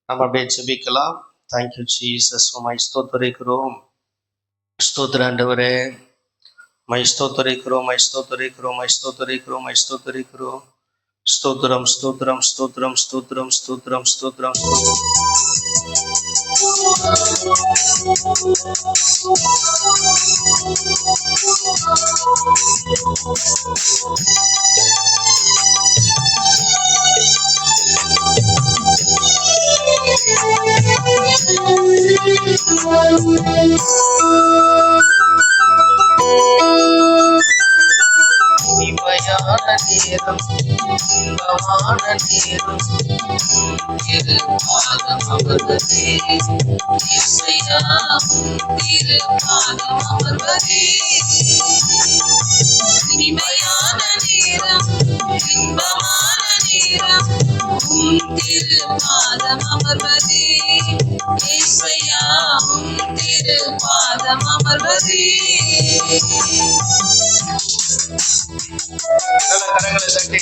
நம்ம அப்படியே ஜெபிக்கலாம். Thank you Jesus. உம்மை ஸ்தோத்தரிக்கிறோம். ஸ்தோத்திர ஆண்டவரே, உம்மை ஸ்தோத்தரிக்கிறோம், உம்மை ஸ்தோத்தரிக்கிறோம், உம்மை ஸ்தோத்தரிக்கிறோம், உம்மை ஸ்தோத்தரிக்கிறோம். ஸ்தோத்திரம் ஸ்தோத்திரம் ஸ்தோத்திரம் ஸ்தோத்திரம் ஸ்தோத்திரம் ஸ்தோத்திரம் ஸ்தோத்திரம். இமையான நேரம், இன்பமான நேரம், திரு பாதம் அமர்வதே இசையா, திரு பாதம் அமர்வதே. இனிமையான நேரம், இன்பமான நேரம், திரு பாதம் அமர்வதே இசையா, திரு பாதம் அமர்வதே. கரங்களை தட்டி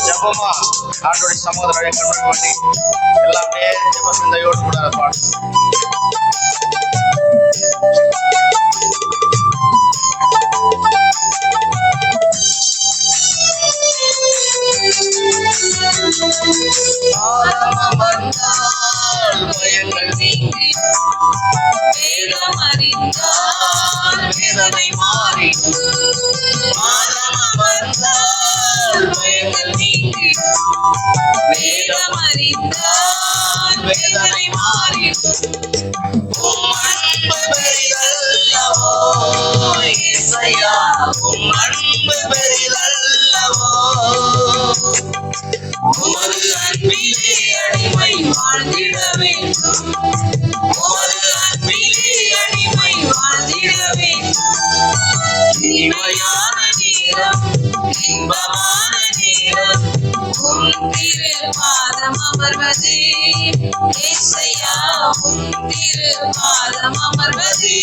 ஜபமா ஆண்டோட சமோதரரை கண்ட்ரோல் பண்ணி எல்லாமே ஜப சிந்தையோடு கூட பாடும். பயங்கள் நீங்கி வேதம் அறிந்தால் வேதனை மாறி, பயங்கள் நீங்கி வேதம் அறிந்தால் வேதனை மாறி. உம் அன்பு பெரிதல்லவோ இசையா, உம் அன்பு பெரிதல்லவோ. உமது அன்பிலே அடிமை வாழ்ந்திட வேண்டும், உமது அன்பிலே அடிமை வாழ்ந்திட வேண்டும். இனிமையான நேரம், இன்பமான நேரம், உம் திரு பாதம் அமர்வதே இசையா, உம் திரு பாதம் அமர்வதே.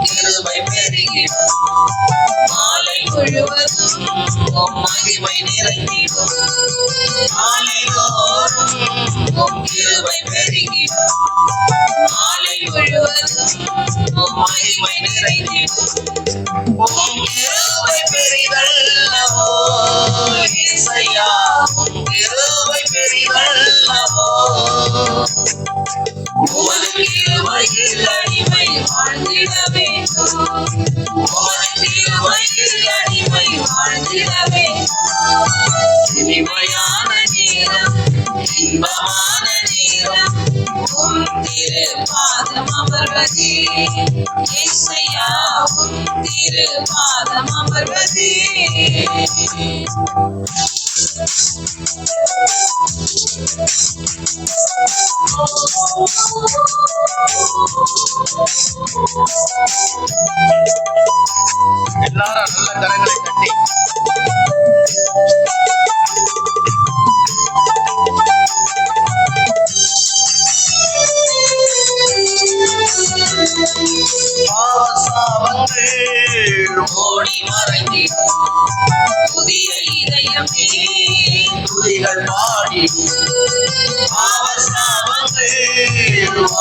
கிருபை பெருகிடும், மாலை முழுவதும் உம் மகிமை நிறைந்திடும். மாலைதோறும் உம் கிருபை பெருகிடும், மாலை முழுவதும் உம் மகிமை நிறைந்திடும். உம் கிருபை பெரிதல்லவோ இசையா, உம் கிருபை பெரிதல்லவோ. உமது கிருபையில் அடிமை வாழ்ந்திட வேண்டும், உமது கிருபையில் அடிமை வாழ்ந்திட வேண்டும். இனிமையான நேரம், இன்பமான நேரம், உம் திரு பாதம் அமர்வதே இசையா, உம் திரு பாதம் அமர்வதே. எல்லாரும் நல்ல கரங்களை தட்டி ஓடி மறைந்திடும், புதிய இதயமே துதிகள் பாடிடும்.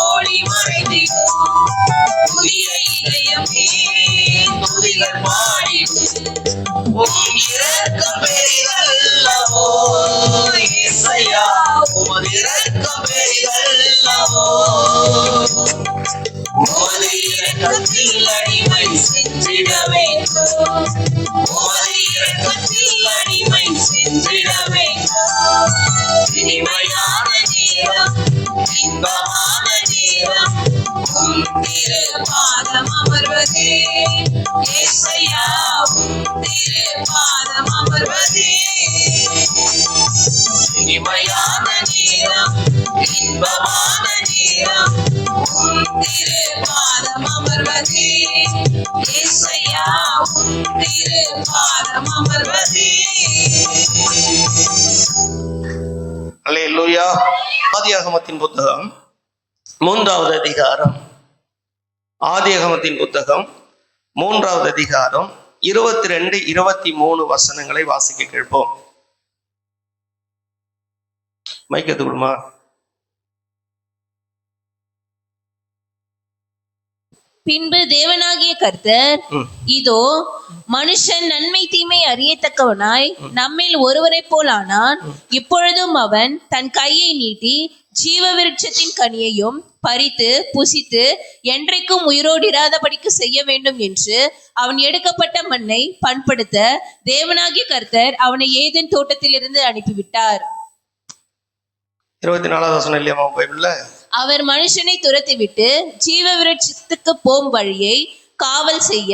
ஓடி மறைந்திடும், புதிய இதயமே துதிகள் பாடிடும். உம் இரக்கம் பெரிதல்லவோ இசையா, உமது இரக்கம் பெரிதல்லவோ. உமது இரக்கத்தில் அடிமை சென்றிட வேண்டும், அல்லேலூயா. ஆதியாகமத்தின் புத்தகம் 3வது அதிகாரம், ஆதியாகமத்தின் புத்தகம் 3வது அதிகாரம் 22, 23 வசனங்களை வாசிக்க கேட்போம். மைக்கத்து கொடுமா. பின்பு தேவனாகிய கர்த்தர், இதோ மனுஷன் நன்மை தீமை அறியத்தக்கவனாய் நம்மில் ஒருவரை போலானான். இப்பொழுதும் அவன் தன் கையை நீட்டி ஜீவ விருட்சத்தின் கனியையும் பறித்து புசித்து என்றைக்கும் உயிரோடு இராதபடிக்கு செய்ய வேண்டும் என்று அவன் எடுக்கப்பட்ட மண்ணை பண்படுத்த தேவனாகிய கர்த்தர் அவனை ஏதேன் தோட்டத்திலிருந்து அனுப்பிவிட்டார். 24வது வசனம் இல்லையா பைபிள்ல? அவர் மனுஷனை துரத்திவிட்டு ஜீவ விருட்சத்துக்கு போம் வழியை காவல் செய்ய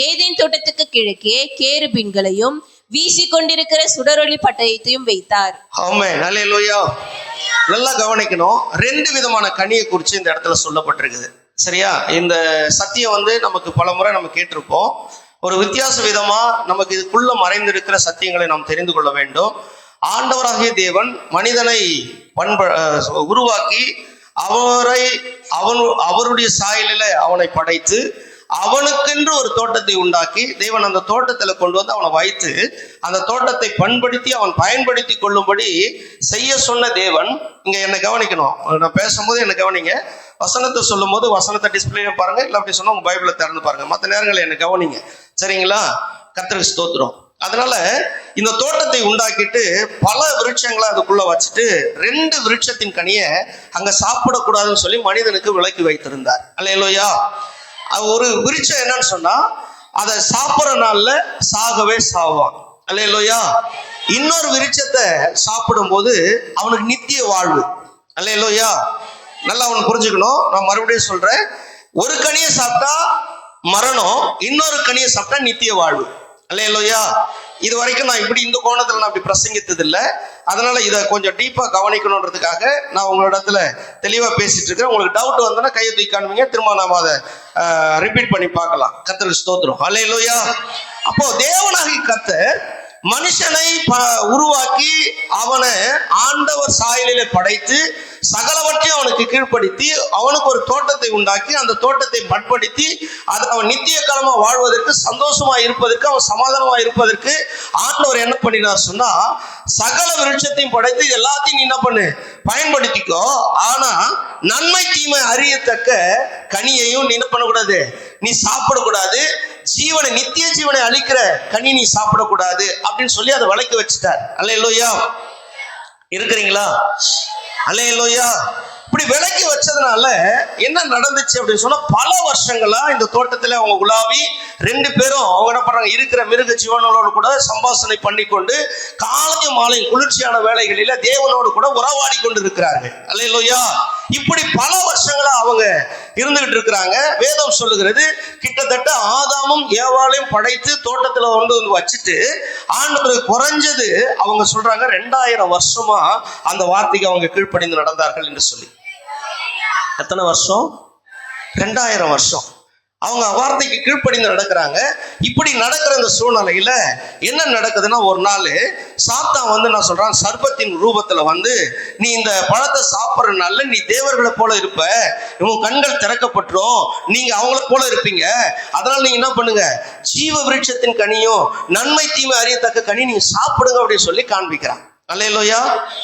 ஏதேன் தோட்டத்துக்கு கிழக்கே கேருபீன்களையும் வீசிக்கொண்டிருக்கிற சுடரொளி பட்டயத்தையும் வைத்தார். ஆமென். அல்லேலூயா. நல்லா கவனிக்கணும். 2 விதமான கனியை குறித்து இந்த இடத்துல சொல்லப்பட்டிருக்குது. சரியா? இந்த சத்தியம் நமக்கு பல முறை நம்ம கேட்டிருப்போம். ஒரு வித்தியாச விதமா நமக்கு இதுக்குள்ள மறைந்திருக்கிற சத்தியங்களை நாம் தெரிந்து கொள்ள வேண்டும். ஆண்டவராகிய தேவன் மனிதனை உருவாக்கி அவருடைய சாயலில அவனை படைத்து அவனுக்கென்று ஒரு தோட்டத்தை உண்டாக்கி தேவன் அந்த தோட்டத்துல கொண்டு வந்து அவனை வைத்து அந்த தோட்டத்தை பண்படுத்தி அவன் பயன்படுத்தி கொள்ளும்படி செய்ய சொன்ன தேவன். இங்க என்ன கவனிக்கணும். நான் பேசும்போது என்ன கவனிங்க. வசனத்தை சொல்லும் போது வசனத்தை டிஸ்பிளே பாருங்க, இல்லை அப்படி சொன்னா உங்க பைபிளை திறந்து பாருங்க. மற்ற நேரங்களை என்ன கவனிங்க. சரிங்களா? கர்த்தருக்கு ஸ்தோத்திரம். அதனால இந்த தோட்டத்தை உண்டாக்கிட்டு பல விருட்சங்களை அதுக்குள்ள வச்சுட்டு 2 விருட்சத்தின் கனியை அங்க சாப்பிடக்கூடாதுன்னு சொல்லி மனிதனுக்கு விலக்கி வைத்திருந்தார். அல்லேலூயா. ஒரு விருட்சம் என்னன்னு சொன்னா அதை சாப்பிட்ற நாள்ல சாகவே சாவான். அல்லேலூயா. இன்னொரு விருட்சத்தை சாப்பிடும் போது அவனுக்கு நித்திய வாழ்வு. அல்லேலூயா. நல்லா அவனுக்கு புரிஞ்சுக்கணும். நான் மறுபடியும் சொல்றேன். ஒரு கனியை சாப்பிட்டா மரணம், இன்னொரு கனியை சாப்பிட்டா நித்திய வாழ்வு. அல்லேலூயா. இது வரைக்கும் நான் இப்படி இந்த கோணத்துல நான் இப்படி பிரசங்கித்தது இல்லை. அதனால இதை கொஞ்சம் டீப்பா கவனிக்கணுன்றதுக்காக நான் உங்களிடத்துல தெளிவா பேசிட்டு இருக்கேன். உங்களுக்கு டவுட் வந்தோன்னா கையை தூக்கி காணுவீங்க. திரும்ப நாம அதை ரிப்பீட் பண்ணி பார்க்கலாம். கர்த்தருக்கு ஸ்தோத்திரம். அல்லேலூயா. அப்போ தேவனாகிய கர்த்தர் மனுஷனை உருவாக்கி அவனை ஆண்டவர் சாயலிலே படைத்து சகலவற்றையும் அவனுக்கு கீழ்ப்படுத்தி அவனுக்கு ஒரு தோட்டத்தை உண்டாக்கி அந்த தோட்டத்தை பண்படுத்தி அது அவன் நித்திய காலமா வாழ்வதற்கு, சந்தோஷமா இருப்பதற்கு, அவன் சமாதானமா இருப்பதற்கு ஆண்டவர் என்ன பண்ணினார் சொன்னா சகல விருட்சத்தையும் படைத்து எல்லாத்தையும் நீ என்ன பண்ணு, பயன்படுத்திக்கோ. ஆனா நன்மை தீமை அறியத்தக்க கனியையும் நீ என்ன பண்ணக்கூடாது, நீ சாப்பிடக்கூடாது. ஜீவனை, நித்திய ஜீவனை அளிக்கிற கனி நீ சாப்பிடக்கூடாது அப்படின்னு சொல்லி அதை விளக்கி வச்சுட்டார். அல்லேலூயா. இருக்கிறீங்களா? அல்லேலூயா. இப்படி விலக்கி வச்சதுனால என்ன நடந்துச்சு அப்படின்னு சொன்னா பல வருஷங்களா இந்த தோட்டத்துல அவங்க உலாவி 2 பேரும் அவங்க என்ன பண்றாங்க, இருக்கிற மிருக ஜீவனோடு கூட சம்பாஷணை பண்ணி கொண்டு காலையும் மாலையும் குளிர்ச்சியான வேளைகளில தேவனோடு கூட உறவாடி கொண்டு இருக்கிறார்கள். அல்லேலூயா. இப்படி பல வருஷங்களா அவங்க இருந்துகிட்டு இருக்கிறாங்க. வேதம் சொல்லுகிறது கிட்டத்தட்ட ஆதாமும் ஏவாளையும் படைத்து தோட்டத்துல வந்து வச்சுட்டு ஆண்டவருக்கு குறைஞ்சது அவங்க சொல்றாங்க 2000 வருஷமா அந்த வார்த்தைக்கு அவங்க கீழ்ப்படிந்து நடந்தார்கள் என்று சொல்லி. எத்தனை வருஷம்? 2000 வருஷம் அவங்க வார்த்தைக்கு கீழ்ப்படிந்து நடக்கிறாங்க. இப்படி நடக்கிற இந்த சூழ்நிலையில என்ன நடக்குதுன்னா, ஒரு நாள் சாத்தான் வந்து நான் சொல்றான், சர்ப்பத்தின் ரூபத்துல வந்து நீ இந்த பழத்தை சாப்பிட்றதுனால நீ தேவர்களை போல இருப்ப, உங்க கண்கள் திறக்கப்பட்டுரும், நீங்க அவங்கள போல இருப்பீங்க, அதனால நீங்க என்ன பண்ணுங்க, ஜீவ விருட்சத்தின் கனியும் நன்மை தீமை அறியத்தக்க கனி நீங்க சாப்பிடுங்க அப்படின்னு சொல்லி காண்பிக்கிறான். அல்லேலூயா.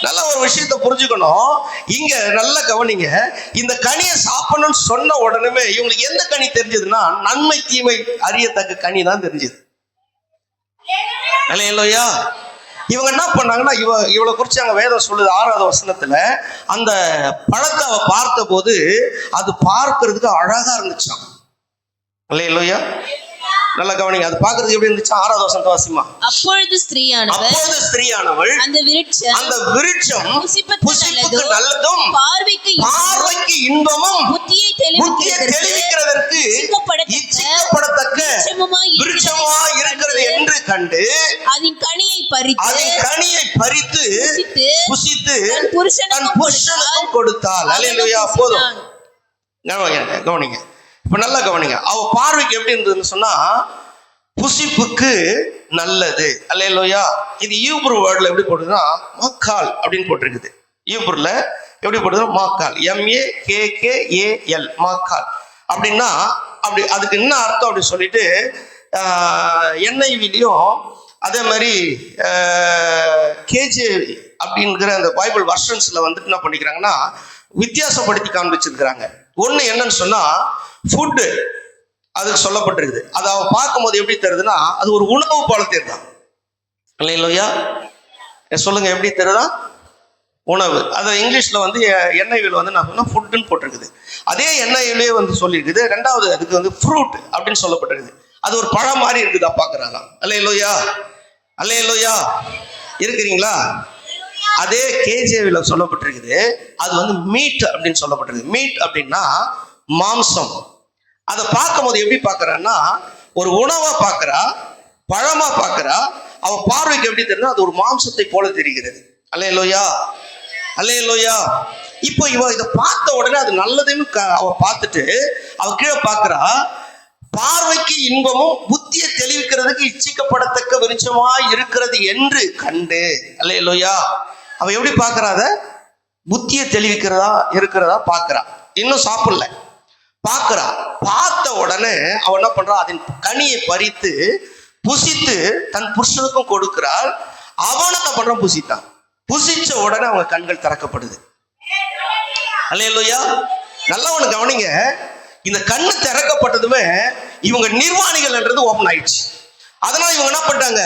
நல்ல ஒரு விஷயத்தை புரிஞ்சுக்கணும். இங்க நல்ல கவனிங்க. இந்த கனியை சாப்பிடணும்னு சொன்ன உடனே இவங்களுக்கு எந்த கனி தெரிஞ்சதுன்னா நன்மை தீமை அறியத்தக்க கனி தான் தெரிஞ்சது. அல்லேலூயா. இவங்க என்ன பண்ணாங்கன்னா இவளை குறிச்சு அங்க வேதம் சொல்லுது 6வது வசனத்துல, அந்த பழத்தை அவ பார்த்த போது அது பார்க்கறதுக்கு அழகா இருந்துச்சாம். அல்லேலூயா. நல்லா கவனிங்க. அது பார்க்கிறதுக்கு எப்படி இருந்துச்சு? 6வது வசனத்தை வாசிமா. அப்பொழுது ஸ்திரீயானவள் அந்த விருட்சம் புசிப்புக்கு நல்லதும் பார்வைக்கு இன்பமும் புத்தியை தெளிவிக்கிறதற்கு இச்சிக்கப்படத்தக்க விருட்சமாய் இருக்கிறது என்று கண்டு அதன் கனியை பறித்து புசித்து தன் புருஷனுக்கும் கொடுத்தாள். அல்லேலூயா. போதும். கவனிங்க. இப்ப நல்லா கவனிங்க. அவ பார்வைக்கு எப்படி இருந்ததுன்னு சொன்னா புசிப்புக்கு நல்லது. அல்லேலூயா. இது ஈப்ரு வேர்ட்ல எப்படி போடுதுன்னா மாக்கால் அப்படின்னு போட்டிருக்குது. ஈப்ருல எப்படி போடுதுன்னா மாக்கால், MAKKAL, மாக்கால் அப்படின்னா அப்படி அதுக்கு என்ன அர்த்தம் அப்படி சொல்லிட்டு NIVலையும் அதே மாதிரி KJV அப்படிங்கிற அந்த பைபிள் வர்ஷன்ஸ்ல வந்துட்டு என்ன பண்ணிக்கிறாங்கன்னா வித்தியாசப்படுத்தி காண்பிச்சிருக்கிறாங்க. ஒண்ணு என்னன்னு சொன்னா ஃபுட்டு அதுக்கு சொல்லப்பட்டிருக்குது. அதை அவன் பார்க்கும்போது எப்படி தெரியுதுன்னா அது ஒரு உணவு போல தெரியுதான். இல்லையா சொல்லுங்க, எப்படி தெரியுதா? உணவு. அது இங்கிலீஷ்ல வந்து NIVல வந்து நான் சொன்னா ஃபுட்டுன்னு போட்டிருக்குது. அதே NIVலயே வந்து சொல்லியிருக்குது. ரெண்டாவது அதுக்கு வந்து ஃப்ரூட் அப்படின்னு சொல்லப்பட்டிருக்குது. அது ஒரு பழம் மாதிரி இருக்குதா பாக்குறாங்க. அல்லேலூயா, அல்லேலூயா. இருக்கிறீங்களா? அதே KJVல சொல்லப்பட்டிருக்குது. அது வந்து மீட் அப்படின்னு சொல்லப்பட்டிருக்கு. மீட் அப்படின்னா மாம்சம். அதை பார்க்கும் போது எப்படி பார்க்கறான்னா ஒரு உணவா பார்க்கறா, பழமா பார்க்கறா. அவ பார்வைக்கு எப்படி தெரியுது? அது ஒரு மாம்சத்தை போல தெரிகிறது. அல்லேலூயா, அல்லேலூயா. இப்போ இவ இதை பார்த்த உடனே அது நல்லதுன்னு அவ பார்த்துட்டு அவ கீழே பார்க்கறா. பார்வைக்கு இன்பமும் புத்தியை தெளிவிக்கிறதுக்கு இச்சிக்கப்படத்தக்க வெளிச்சமா இருக்கிறது என்று கண்டு, அல்லேலூயா, அவ எப்படி பார்க்கறாத புத்தியை தெளிவிக்கிறதா இருக்கிறதா பார்க்கறா. இன்னும் சாப்பிடல, பார்க்கறா. பார்த்த உடனே அவன் என்ன பண்றா? அதன் கனியை பறித்து புசித்து தன் புருஷனுக்கும் கொடுக்கிறாள். அவன் என்ன பண்றான்? புசித்தான். புசிச்ச உடனே அவங்க கண்கள் திறக்கப்படுது. அல்லேலூயா. நல்லா ஒண்ணு கவனிங்க, இந்த கண்ணு திறக்கப்பட்டதுமே இவங்க நிர்வாணிகள்ன்றது ஓபன் ஆயிடுச்சு. அதனால இவங்க என்ன பண்றாங்க?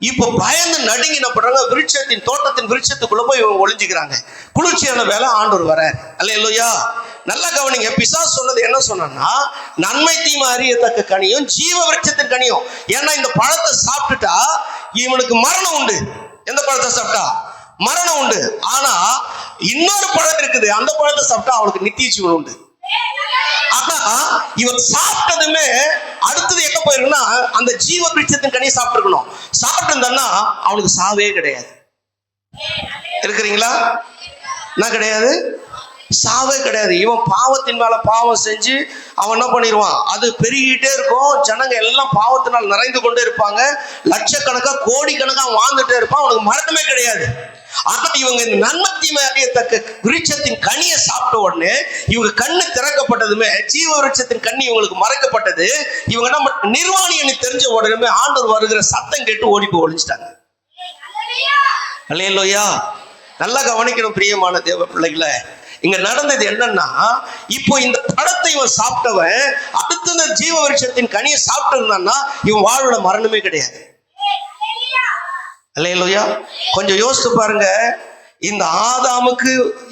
இப்போ பயந்து நடுங்கி என்ன பண்றாங்க? விருட்சத்தின் தோட்டத்தின் விருட்சத்துக்குள்ள போய் இவங்க ஒளிஞ்சுக்கிறாங்க. குளிர்ச்சியான வேலை ஆண்டவர் வர. அல்லேலூயா. நல்லா கவனிங்க, பிசாசு சொன்னது என்ன சொன்னா நன்மை தீமை அறியத்தக்க கனியும் ஜீவ விருட்சத்தின் கனியும். ஏன்னா இந்த பழத்தை சாப்பிட்டுட்டா இவனுக்கு மரணம் உண்டு. எந்த பழத்தை சாப்பிட்டா மரணம் உண்டு. ஆனா இன்னொரு பழம் இருக்குது, அந்த பழத்தை சாப்பிட்டா அவனுக்கு நித்திய ஜீவன் உண்டு. ஆனா இவன் சாப்பிட்டதுமே அடுத்தது எங்க போயிருக்குன்னா அந்த ஜீவ விருட்சத்தின் கனியை சாப்பிட்டு இருக்கணும். சாப்பிட்டு இருந்தான்னா அவனுக்கு சாவே கிடையாது. இருக்கிறீங்களா? என்ன கிடையாது? சாவே கிடையாது. இவன் பாவத்தின் மேல பாவம் செஞ்சு அவன் என்ன பண்ணிடுவான்? அது பெருகிட்டே இருக்கும். ஜனங்க எல்லாம் பாவத்தினால் நிறைந்து கொண்டே இருப்பாங்க. லட்சக்கணக்கா கோடிக்கணக்கா வாழ்ந்துட்டே இருப்பான். அவனுக்கு மரணமே கிடையாது. ஆனா இவங்க இந்த நன்மை தீமை அறியத்தக்க விருட்சத்தின் கனியை சாப்பிட்ட உடனே இவங்க கண்ணு திறக்கப்பட்டதுமே ஜீவ விருட்சத்தின் கனி இவங்களுக்கு மறைக்கப்பட்டது. இவங்க என்ன நிர்வாணின்னு தெரிஞ்ச உடனே ஆண்டவர் வருகிற சத்தம் கேட்டு ஓடி போய் ஒளிஞ்சிட்டாங்க. அல்லேலூயா. நல்லா கவனிக்கணும் பிரியமான தேவ பிள்ளைகளை. இங்க நடந்தது என்னன்னா, இப்போ இந்த பழத்தை இவன் சாப்பிட்டவன் அடுத்த இந்த ஜீவ விருட்சத்தின் கனியை சாப்பிட்டு இருந்தான்னா இவன் வாழ்வுல மரணமே கிடையாது. அல்லேலூயா. கொஞ்சம் யோசித்து பாருங்க, இந்த ஆதாமுக்கு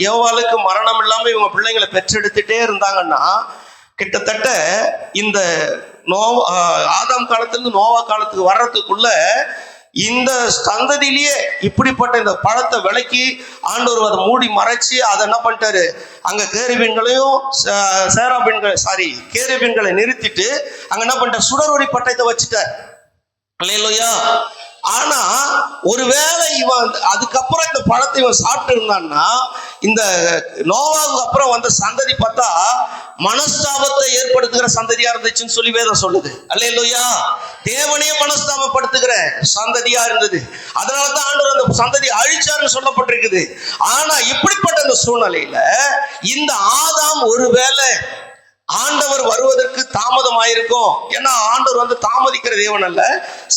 ஏவாளுக்கு மரணம் இல்லாம இவங்க பிள்ளைங்களை பெற்றெடுத்துட்டே இருந்தாங்கன்னா கிட்டத்தட்ட இந்த ஆதாம் காலத்திலிருந்து நோவா காலத்துக்கு வர்றதுக்குள்ள இந்த சந்ததியிலேயே இப்படிப்பட்ட இந்த பழத்தை விலக்கி ஆண்டவர் அதை மூடி மறைச்சு அதை என்ன பண்ணிட்டாரு? அங்க கேருபீன்களையும் கேருபீன்களை நிறுத்திட்டு அங்க என்ன பண்ணிட்டார்? சுடரொளி பட்டயத்தை வச்சுட்டார். அல்லேலூயா. ஆனா ஒருவேளை இவன் அதுக்கப்புறம் இந்த பழத்தை இவன் சாப்பிட்டு இருந்தான்னா இந்த நோவாவுக்கு அப்புறம் வந்த சந்ததி பார்த்தா மனஸ்தாபத்தை ஏற்படுத்துகிற சந்ததியா இருந்துச்சுன்னு சொல்லி வேதம் சொல்லுது. அல்லேலூயா. தேவனே மனஸ்தாபப்படுத்துகிற சந்ததியா இருந்தது. அதனாலதான் ஆண்டவர் அந்த சந்ததி அழிச்சாருன்னு சொல்லப்பட்டிருக்குது. ஆனா இப்படிப்பட்ட இந்த சூழ்நிலையில இந்த ஆதாம் ஒருவேளை ஆண்டவர் வருவதற்கு தாமதமாயிருக்கும். ஏன்னா ஆண்டவர் வந்து தாமதிக்கிற தேவன் அல்ல.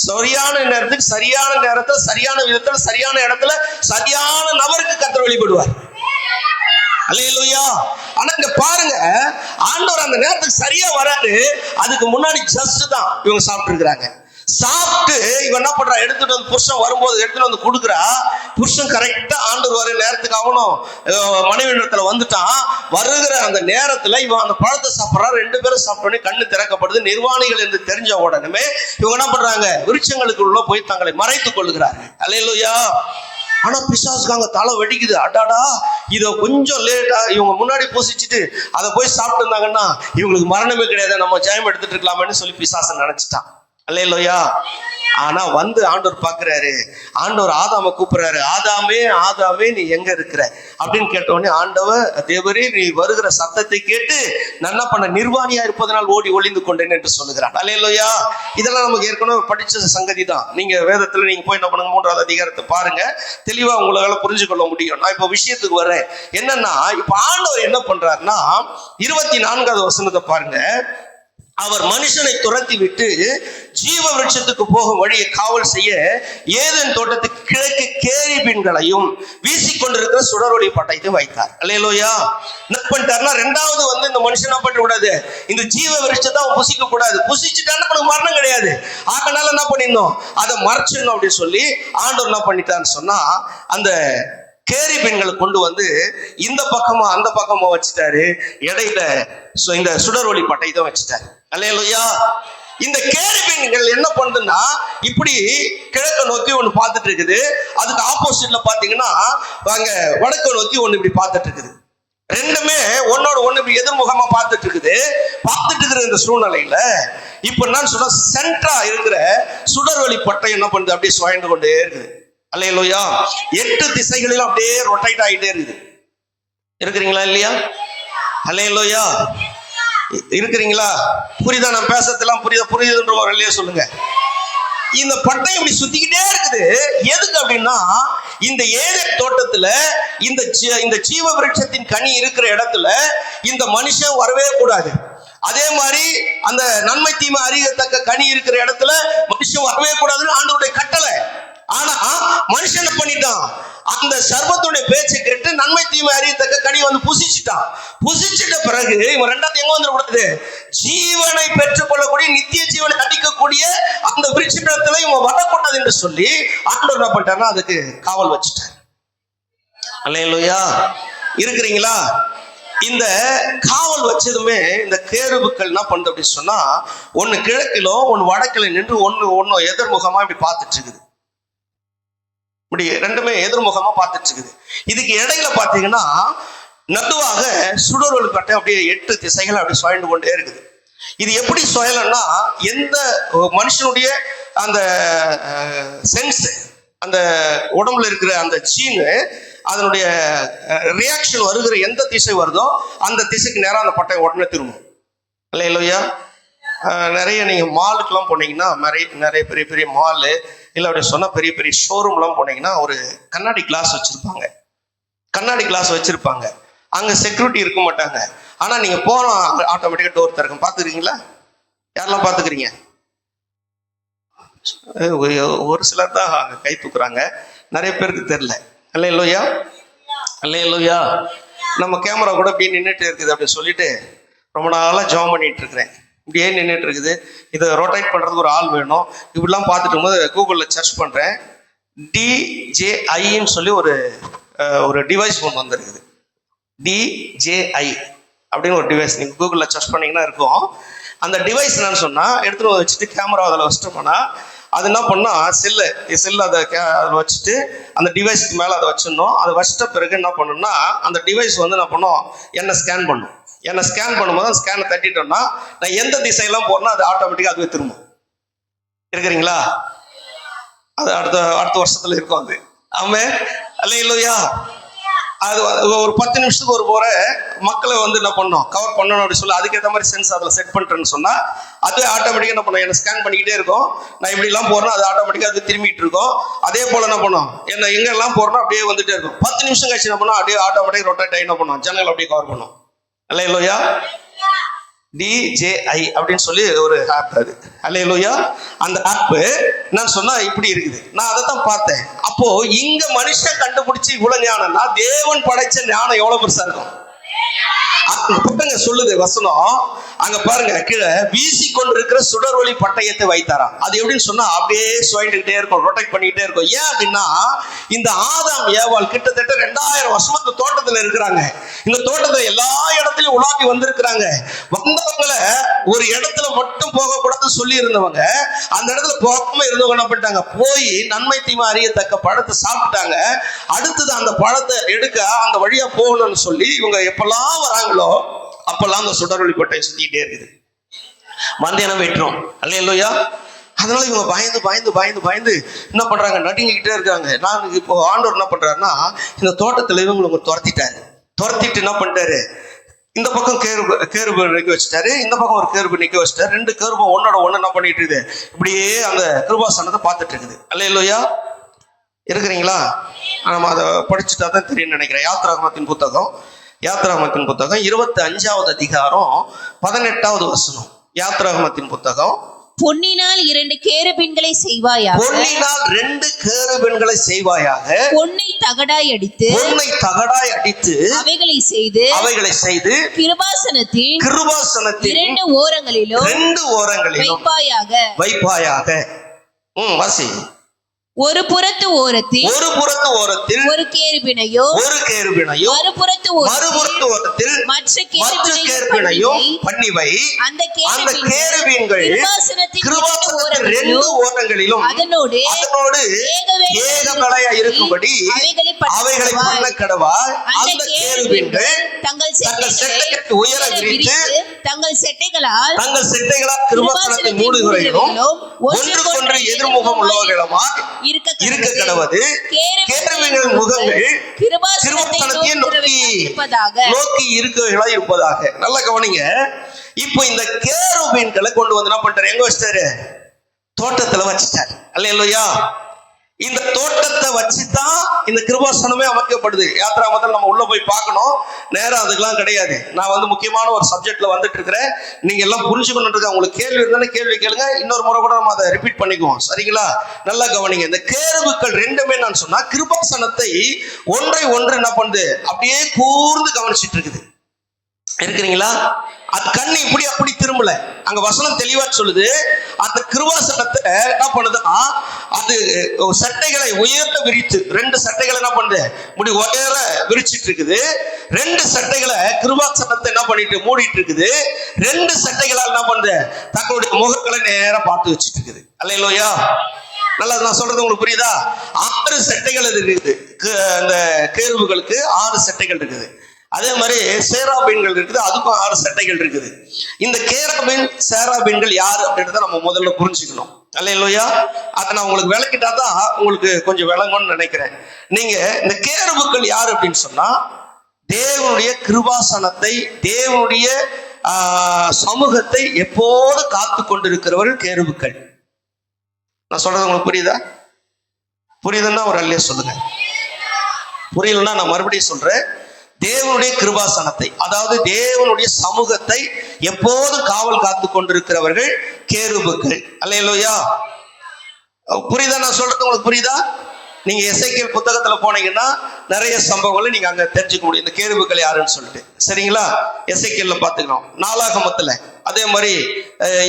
சரியான நேரத்துக்கு சரியான நேரத்தில் சரியான விதத்தில் சரியான இடத்துல சரியான நபருக்கு கர்த்தர் வெளிப்படுவார். அல்லேலூயா. ஆனா இங்க பாருங்க, ஆண்டவர் அந்த நேரத்துக்கு சரியா வராரு. அதுக்கு முன்னாடி ஜஸ்ட் தான் இவங்க சாப்பிட்டு இருக்கிறாங்க. சாப்பிட்டு இவன் என்ன பண்றா? எடுத்துட்டு வந்து புருஷன் வரும்போது எடுத்துட்டு வந்து கொடுக்குறா. புருஷன் கரெக்டா ஆண்டவர் வர நேரத்துக்கு அவனும் மனைவி இடத்துல வந்துட்டான். வருகிற அந்த நேரத்துல இவன் அந்த பழத்தை சாப்பிட்றா. ரெண்டு பேரும் சாப்பிட்டோன்னே கண்ணு திறக்கப்படுது. நிர்வாணிகள் என்று தெரிஞ்ச உடனே இவங்க என்ன பண்றாங்க? விருட்சங்களுக்குள்ள போய் தங்களை மறைத்துக் கொள்கிறார்கள். அல்லேலூயா. ஆனா பிசாசுக்கு அங்க தலை வெடிக்குது. அடாடா, இத கொஞ்சம் லேட்டா இவங்க முன்னாடி பூசிச்சுட்டு அதை போய் சாப்பிட்டு இருந்தாங்கன்னா இவங்களுக்கு மரணமே கிடையாது, நம்ம ஜெயம் எடுத்துட்டு இருக்கலாமேன்னு சொல்லி பிசாசன் நினைச்சிட்டான். அல்லேலூயா. ஆனா வந்து ஆண்டவர் பாக்குறாரு, ஆண்டவர் ஆதாம கூப்பிடுறாரு, ஆதாமே ஆதாமே நீ எங்க இருக்கிற அப்படின்னு கேட்ட உடனே ஆண்டவர், தேவரே நீ வருகிற சத்தத்தை கேட்டு நான் என்ன பண்ண, நிர்வாணியா இருப்பதனால் ஓடி ஒளிந்து கொண்டேன் என்று சொல்லுகிறான். அல்லேலூயா. இதெல்லாம் நமக்கு ஏற்கனவே படிச்ச சங்கதி தான். நீங்க வேதத்துல நீங்க போய் என்ன பண்ணுங்க, 3வது அதிகாரத்தை பாருங்க, தெளிவா உங்களால புரிஞ்சு கொள்ள முடியும். நான் இப்ப விஷயத்துக்கு வரேன். என்னன்னா, இப்ப ஆண்டவர் என்ன பண்றாருன்னா 24வது வசனத்தை பாருங்க. அவர் மனுஷனை துரத்தி விட்டு ஜீவ விருட்சத்துக்கு போகும் வழியை காவல் செய்ய ஏதேன் தோட்டத்துக்கு கிழக்கு கேருபீன்களையும் வீசிக்கொண்டிருக்கிற சுடரொளி பட்டயத்தை வைத்தார். அல்லேலூயா. என்ன பண்ணிட்டாருன்னா, 2வது வந்து இந்த மனுஷன் என்ன பண்ண கூடாது, இந்த ஜீவ விருட்சத்தை அவன் புசிக்க கூடாது. புசிச்சுட்டான்னா அவனுக்கு மரணம் கிடையாது. அதனால என்ன பண்ணிருந்தோம், அதை மறைச்சிடணும் அப்படின்னு சொல்லி ஆண்டவர் என்ன பண்ணிட்டான்னு சொன்னா, அந்த கேருபீன்களை கொண்டு வந்து இந்த பக்கமா அந்த பக்கமா வச்சுட்டாரு. இடையில இந்த சுடரொளி பட்டயத்தை வச்சுட்டாரு. அல்லேலூயா. இந்த கேருபீன்கள் என்ன பண்ணுதுன்னா, இப்படி கிழக்க நோக்கி ஒண்ணு பார்த்துட்டு இருக்குது. அதுக்கு ஆப்போசிட்ல பாத்தீங்கன்னா அங்க வடக்கு நோக்கி ஒண்ணு இப்படி பார்த்துட்டு இருக்குது. ரெண்டுமே ஒன்னோட ஒண்ணு இப்படி எதிர்முகமா பார்த்துட்டு இருக்குது. பார்த்துட்டு இருக்கிற இந்த சூழ்நிலையில இப்ப என்னன்னு சொன்னா, சென்டரா இருக்கிற சுடரொளி பட்டயம் என்ன பண்ணுது, அப்படியே சுழண்டு கொண்டே இருக்குது. அல்லேலூயா. 8 திசைகளிலும் அப்படியே ரொட்டேட் ஆகிட்டே இருக்குது. இருக்கிறீங்களா இல்லையா? அல்லேலூயா. இருக்கிறீங்களா? புரியுதா? நான் பேசத்தெல்லாம் புரியுதுன்றவங்க இல்லையா சொல்லுங்க. இந்த பட்டயம் இப்படி சுத்திக்கிட்டே இருக்குது. எதுக்கு அப்படின்னா, இந்த ஏதேன் தோட்டத்துல இந்த ஜீவ விருட்சத்தின் கனி இருக்கிற இடத்துல இந்த மனுஷன் வரவே கூடாது. அதே மாதிரி அந்த நன்மை தீமை அறியத்தக்க கனி இருக்கிற இடத்துல மனுஷன் வரவே கூடாதுன்னு ஆண்டவருடைய கட்டளை. ஆனா மனுஷன் பண்ணிட்டான், அந்த சர்வத்துடைய பேச்சை கேட்டு நன்மை தீமை அறியத்தக்க கனி வந்து புசிச்சுட்டான். புசிச்சிட்ட பிறகு இவன் 2வது எங்க வந்துடக்கூடாது, ஜீவனை பெற்றுக் கொள்ளக்கூடிய நித்திய ஜீவனை அடிக்கக்கூடிய அந்த விருட்சத்துல இவன் வரக்கூடாது என்று சொல்லி ஆண்டவர் என்ன பண்ணிட்டாருன்னா அதுக்கு காவல் வச்சுட்டார். அல்லேலூயா. இருக்கிறீங்களா? இந்த காவல் வச்சதுமே இந்த கேருபுக்கள் என்ன பண்ணுது அப்படின்னு சொன்னா, ஒன்னு கிழக்கிலோ ஒன்னு வடக்கில நின்று ஒன்னு எதிர்முகமா இப்படி பார்த்துட்டு இருக்குது. இப்படி ரெண்டுமே எதிர்முகமா பார்த்துட்டு இருக்குது. இதுக்கு இடையில பாத்தீங்கன்னா நடுவாக சுடரொளி பட்டயம் அப்படியே 8 திசைகள் அப்படி சுழண்டு கொண்டே இருக்குது. இது எப்படி சுழலன்னா, எந்த மனுஷனுடைய அந்த சென்ஸ், அந்த உடம்புல இருக்கிற அந்த ஜீனு, அதனுடைய ரியாக்ஷன் வருகிற எந்த திசை வருதோ அந்த திசைக்கு நேரம் அந்த பட்டயம் உடனே திரும்பும். அல்லேலூயா. நிறைய நீங்க மாலுக்கெல்லாம் போனீங்கன்னா, நிறைய பெரிய பெரிய மாலு இல்லை அப்படி சொன்னா பெரிய பெரிய ஷோரூம்லாம் போனீங்கன்னா ஒரு கண்ணாடி கிளாஸ் வச்சிருப்பாங்க. அங்க செக்யூரிட்டி இருக்க மாட்டாங்க. ஆனா நீங்க போனா ஆட்டோமேட்டிக்கா டோர் திறக்கும். பாத்துக்கிறீங்களா? யாரெல்லாம் பாத்துக்கிறீங்க? ஒரு சிலர் தான் கை தூக்குறாங்க, நிறைய பேருக்கு தெரியல. அல்லேலூயா. அல்லேலூயா. நம்ம கேமரா கூட அப்படியே நின்றுட்டு இருக்குது அப்படின்னு சொல்லிட்டு ரொம்ப நாளா ஜாம் பண்ணிட்டு இருக்கிறேன். இப்படியே நின்றுட்டு இருக்குது. இதை ரொட்டேட் பண்றதுக்கு ஒரு ஆள் வேணும். இப்படிலாம் பார்த்துட்டு இருக்கும்போது கூகுளில் சர்ச் பண்றேன். DJIன்னு சொல்லி ஒரு டிவைஸ் ஒன்று வந்துருக்குது. DJI அப்படின்னு ஒரு டிவைஸ் நீங்க கூகுளில் சர்ச் பண்ணீங்கன்னா இருக்கும். அந்த டிவைஸ் என்னன்னு சொன்னா, எடுத்துட்டு வச்சுட்டு கேமரா அதில் வச்சுட்டு போனா அது என்ன பண்ணா, செல்லு அதை அதில் வச்சுட்டு அந்த டிவைஸ்க்கு மேலே அதை வச்சிடணும். அதை வச்சிட்ட பிறகு என்ன பண்ணணும்னா, அந்த டிவைஸ் வந்து என்ன பண்ணும், என்ன ஸ்கேன் பண்ணும். என்னை ஸ்கேன் பண்ணும்போது அந்த ஸ்கேனை தட்டிட்டோம்னா நான் எந்த திசையெல்லாம் போறேன்னா அது ஆட்டோமேட்டிக்கா அதுவே திரும்பும். இருக்கிறீங்களா? அது அடுத்த வருஷத்துல இருக்கும் அது. ஆமென். அல்லேலூயா. அது ஒரு 10 நிமிஷத்துக்கு ஒரு போற மக்களை வந்து என்ன பண்ணணும், கவர் பண்ணணும் அப்படின்னு சொல்லி அதுக்கேற்ற மாதிரி சென்ஸ் அதில் செட் பண்ணிட்டேன்னு சொன்னா அதுவே ஆட்டோமேட்டிக்கா என்ன பண்ணும், என்ன ஸ்கேன் பண்ணிக்கிட்டே இருக்கும். நான் இப்படி எல்லாம் போறேன்னா அது ஆட்டோமேட்டிக்கா அது திரும்பிட்டு இருக்கும். அதே போல என்ன பண்ணும், என்ன எங்க எல்லாம் போறோம்னா அப்படியே வந்துட்டே இருக்கும். 10 நிமிஷம் கழிச்சு என்ன பண்ணும், அப்படியே ஆட்டோமேட்டிக் ரொட்டேட் ஆகி என்ன பண்ணும், ஜன்னல் அப்படியே கவர் பண்ணும். அல்லேலூயா. DJI அப்படின்னு சொல்லி ஒரு ஆப் அது. அல்லேலூயா. அந்த ஆப் நான் சொன்னா இப்படி இருக்குது. நான் அதை தான் பார்த்தேன். அப்போ இங்க மனுஷன் கண்டுபிடிச்சு இவ்வளவு ஞானம்னா தேவன் படைச்ச ஞானம் எவ்வளவு பெருசா இருக்கும். சொல்லுது வசனம், அங்க பாருங்க, கீழே வீசி கொண்டிருக்கிற சுடரொளி பட்டயத்தை வைத்தாராம். அது எப்படின்னு சொன்னா அப்படியே சுழண்டுகிட்டே இருக்கும், ரொட்டேட் பண்ணிக்கிட்டே இருக்கும். ஏன் அப்படின்னா, இந்த ஆதாம் ஏவாள் கிட்டத்தட்ட 2000 வருஷமா இந்த தோட்டத்துல இருக்கிறாங்க. இந்த தோட்டத்துல எல்லா இடத்துலயும் உலாவி வந்திருக்கிறாங்க. வந்தவங்களை ஒரு இடத்துல மட்டும் போக கூடாதுன்னு சொல்லி இருந்தவங்க அந்த இடத்துல போகாம இருந்தவங்க என்ன பண்ணிட்டாங்க, போய் நன்மை தீமை அறியத்தக்க பழத்தை சாப்பிட்டாங்க. அடுத்தது அந்த பழத்தை எடுக்க அந்த வழியா போகணும்னு சொல்லி இவங்க எப்பெல்லாம் வராங்களோ அப்பெல்லாம் அந்த சுடரொளி பட்டயம் சுத்திக்கிட்டே இருக்குது. மந்தேனம் வெட்டுறோம். அல்லேலூயா. அதனால இவங்க பயந்து பயந்து பயந்து பயந்து என்ன பண்றாங்க, நடுங்கிக்கிட்டே இருக்காங்க. நான் இப்போ ஆண்டவர் என்ன பண்றாருன்னா, இந்த தோட்டத்துல இவங்களை துரத்திட்டு என்ன பண்ணிட்டாரு, இந்த பக்கம் கேருபு நிக்க வச்சுட்டாரு, இந்த பக்கம் ஒரு கேருபு நிக்க வச்சுட்டாரு. ரெண்டு கேருபும் ஒன்னோட ஒண்ணு என்ன பண்ணிட்டு இருக்குது, இப்படியே அந்த கிருபாசனத்தை பார்த்துட்டு இருக்குது. அல்லேலூயா. இருக்கிறீங்களா? நம்ம அதை படிச்சுட்டா தான் தெரியும் நினைக்கிறேன். யாத்ராகமத்தின் புத்தகம் 25வது அதிகாரம் 18வது வசனம். யாத்ராகமத்தின் புத்தகம். பொன்னினால் 2 கேருபீன்களை செய்வாயாக. பொன்னினால் 2 கேருபீன்களை செய்வாயாக. பொன்னை தகடாய் அடித்து அவைகளை செய்து கிருபாசனத்தின் 2 ஓரங்களிலும் வைப்பாயாக. வாசி. ஒரு புறத்து ஓரத்தில் ஒரு கேருபீனையும் மறுபுறத்து ஓரத்தில் மற்ற கேருபீனையும் பண்ணி வை. அந்த கேருபீன்கள் கிருபாசனத்தின் 2 ஓரங்களிலும் அதனோடு ஏகமலையா இருக்கும்படி அவைகளை பண்ண கடவாய். அந்த கேருபீன்கள் தங்கள் செட்டைகளை உயர விரித்து தங்கள் செட்டைகளால் கிருபாசனத்தின் மூடுகளையும் ஒன்றுக்கொன்று எதிர்முகம் உள்ளவர்களுமாய் இருக்க கடவது. கேருபீன்களின் முகங்கள் கிருபாசனத்தை நோக்கி இருப்பதாக. நல்லா கவனிங்க. இப்போ இந்த கேருபீன்களை கொண்டு வந்து என்ன பண்றாரு, எங்க வச்சிட்டாரு, தோட்டத்துல வச்சிட்டாரு. அல்லேலூயா. இந்த தோட்டத்தை வச்சுதான் இந்த கிருபாசனமே அமைக்கப்படுது. யாத்ராகமத்தில் நம்ம உள்ள போய் பார்க்கணும், நேரம் அதுக்கெல்லாம் கிடையாது. நான் முக்கியமான ஒரு சப்ஜெக்ட்ல வந்துட்டு இருக்கிறேன். நீங்க எல்லாம் புரிஞ்சுக்கணும். உங்களுக்கு கேள்வி இருந்தாலும் கேள்வி கேளுங்க, இன்னொரு முறை கூட நம்ம அதை ரிப்பீட் பண்ணிக்குவோம். சரிங்களா? நல்லா கவனிங்க. இந்த கேருபுக்கள் ரெண்டுமே நான் சொன்னா கிருபாசனத்தை ஒன்றை ஒன்று என்ன பண்ணுது, அப்படியே கூர்ந்து கவனிச்சிட்டு இருக்குது. இருக்கிறீங்களா? அது கண்ணு இப்படி அப்படி திரும்பல. அங்க வசனம் தெளிவா சொல்லுது, அந்த கிருபாசனத்தை என்ன பண்ணுதுன்னா, அது சட்டைகளை உயர்த்த விரித்து 2 சட்டைகளை என்ன பண்ணுது, முடி உயர விரிச்சிட்டு இருக்குது. 2 சட்டைகளை கிருபாசனத்தை என்ன பண்ணிட்டு மூடிட்டு இருக்குது. 2 சட்டைகளால் என்ன பண்ணுது, தங்களுடைய முகங்களை நேரா பார்த்து வச்சுட்டு இருக்குது. அல்லேலூயா. நல்லா நான் சொல்றது உங்களுக்கு புரியுதா? 6 சட்டைகள் இருக்குது. அந்த கேருபுகளுக்கு 6 சட்டைகள் இருக்குது. அதே மாதிரி சேராபீன்கள் இருக்குது, அதுக்கும் 6 சட்டைகள் இருக்குது. இந்த கேராபீன் சேராபீன்கள் யாரு அப்படின்றத நம்ம முதல்ல புரிஞ்சுக்கணும். அல்லேலூயா. அதை நான் உங்களுக்கு விளக்கிட்டா தான் உங்களுக்கு கொஞ்சம் விளங்கும்னு நினைக்கிறேன். நீங்க இந்த கேருபுக்கள் யாரு அப்படின்னு சொன்னா, தேவனுடைய கிருபாசனத்தை, தேவனுடைய சமூகத்தை எப்போது காத்து கொண்டிருக்கிறவர்கள் கேருபுக்கள். நான் சொல்றது உங்களுக்கு புரியுதுன்னா ஒரு அல்லையே சொல்லுங்க. புரியலன்னா நான் மறுபடியும் சொல்றேன். தேவனுடைய கிருபாசனத்தை, அதாவது தேவனுடைய சமூகத்தை எப்போதும் காவல் காத்து கொண்டிருக்கிறவர்கள் கேருபுக்கள். அல்லேலூயா. புரியுதா நான் சொல்றது உங்களுக்கு புரியுதா? நீங்க எசேக்கியேல் புத்தகத்துல போனீங்கன்னா நிறைய சம்பவங்களை நீங்க அங்க தெரிஞ்சுக்க முடியும், இந்த கேருபுக்கள் யாருன்னு சொல்லிட்டு. சரிங்களா? எசேக்கியேல்ல பாத்துக்கணும், நாளாகமத்துல, அதே மாதிரி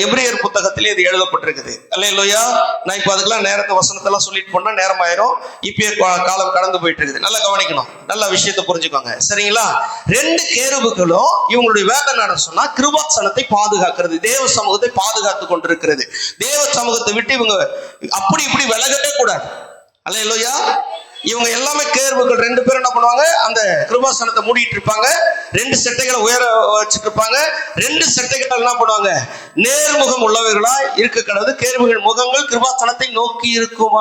எபிரேயர் புத்தகத்திலே இது எழுதப்பட்டிருக்குது. அல்லேலூயா. நான் இப்ப அதுக்கெல்லாம் நேரத்தை வசனத்தெல்லாம் சொல்லிட்டு போனா நேரம் ஆயிரும். இப்பயே காலம் கடந்து போயிட்டு இருக்குது. நல்லா கவனிக்கணும், நல்ல விஷயத்தை புரிஞ்சுக்கோங்க. சரிங்களா? 2 கேருபுக்களும் இவங்களுடைய வேலை என்ன சொன்னா, கிருபாசனத்தை பாதுகாக்கிறது, தேவ சமூகத்தை பாதுகாத்து கொண்டிருக்கிறது. தேவ சமூகத்தை விட்டு இவங்க அப்படி இப்படி விலகவே கூடாது. அல்லேலூயா. இவங்க எல்லாமே கேருபுக்கள் 2 பேரும் என்ன பண்ணுவாங்க, அந்த கிருபாசனத்தை மூடிட்டு இருப்பாங்க. 2 சட்டைகளை உயர வச்சுட்டு இருப்பாங்க. 2 சட்டைகள் என்ன பண்ணுவாங்க, நேர்முகம் உள்ளவர்களா இருக்க கடவுது. கேருபுகள் முகங்கள் கிருபாசனத்தை நோக்கி இருக்கும்.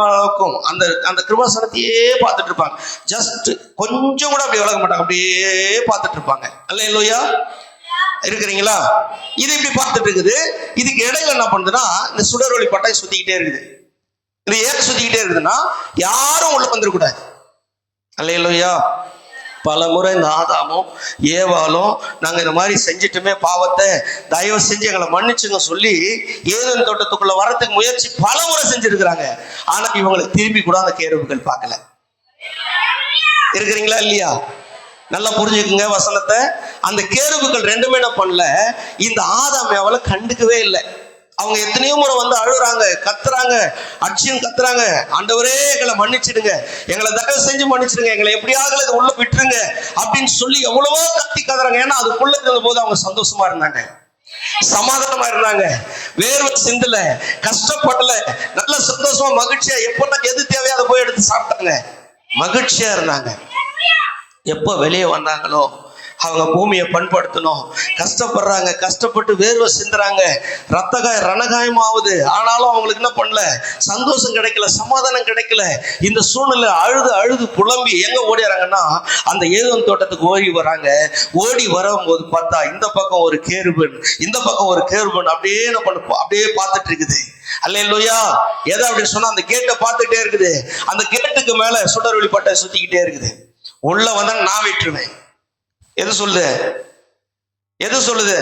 அந்த கிருபாசனத்தையே பார்த்துட்டு இருப்பாங்க. ஜஸ்ட் கொஞ்சம் கூட அப்படி விலக மாட்டாங்க, அப்படியே பார்த்துட்டு இருப்பாங்க. அல்லேலூயா. இருக்கிறீங்களா? இது இப்படி பார்த்துட்டு இருக்குது. இதுக்கு இடையில என்ன பண்ணுதுன்னா, இந்த சுடரொளி பட்டாய் சுத்திக்கிட்டே இருக்குது. இது ஏன் சுத்திக்கிட்டே இருக்குதுன்னா, யாரும் உள்ள வந்துடக்கூடாது. அல்லேலூயா. பல முறை இந்த ஆதாமும் ஏவாலும் நாங்க இந்த மாதிரி செஞ்சிட்டுமே பாவத்தை, தயவு செஞ்சு எங்களை மன்னிச்சுங்க சொல்லி ஏதேன் தோட்டத்துக்குள்ள வரத்துக்கு முயற்சி பல முறை செஞ்சிருக்கிறாங்க. ஆனா இவங்களுக்கு திரும்பி கூட அந்த கேருபுக்கள் பார்க்கல. இருக்கிறீங்களா இல்லையா? நல்லா புரிஞ்சுக்குங்க வசனத்தை. அந்த கேருபுக்கள் 2மே என்ன பண்ணல, இந்த ஆதாம் ஏவாளை கண்டுக்கவே இல்லை. அவங்க எத்தனையோ முறை வந்து அழுகுறாங்க, கத்துறாங்க, அடிச்சுன்னு கத்துறாங்க, ஆண்டவரே எங்களை மன்னிச்சிடுங்க, எங்களை தயவு செஞ்சு மன்னிச்சிடுங்க, எங்களை எப்படியாவது இதை உள்ள விட்டுருங்க அப்படின்னு சொல்லி எவ்வளவோ கத்தி கத்துறாங்க. ஏன்னா அதுக்குள்ள இருந்த போது அவங்க சந்தோஷமா இருந்தாங்க, சமாதானமா இருந்தாங்க, வேர்வை சிந்தல, கஷ்டப்படல, நல்ல சந்தோஷமா மகிழ்ச்சியா எப்ப எது தேவையோ அதை போய் எடுத்து சாப்பிட்டாங்க, மகிழ்ச்சியா இருந்தாங்க. எப்போ வெளியே வந்தாங்களோ அவங்க பூமியை பண்படுத்தணும். கஷ்டப்படுறாங்க, கஷ்டப்பட்டு வேர்வை சிந்துறாங்க, ரணகாயமாகுது. ஆனாலும் அவங்களுக்கு என்ன பண்ணல, சந்தோஷம் கிடைக்கல, சமாதானம் கிடைக்கல. இந்த சூழ்நிலை அழுது அழுது புலம்பி எங்க ஓடிறாங்கன்னா அந்த ஏதேன் தோட்டத்துக்கு ஓடி வராங்க. ஓடி வரும்போது பார்த்தா இந்த பக்கம் ஒரு கேருபன், இந்த பக்கம் ஒரு கேருபன் அப்படியே என்ன பண்ண, அப்படியே பார்த்துட்டு இருக்குது. அல்லேலூயா. எதை அப்படின்னு சொன்னா அந்த கேட்டை பார்த்துட்டே இருக்குது. அந்த கேட்டுக்கு மேல சுடர் வெளிப்பட்ட சுத்திக்கிட்டே இருக்குது. உள்ள வந்தா நான் விட்டுருவேன். எது சொல்லுது? எது சொல்லுது?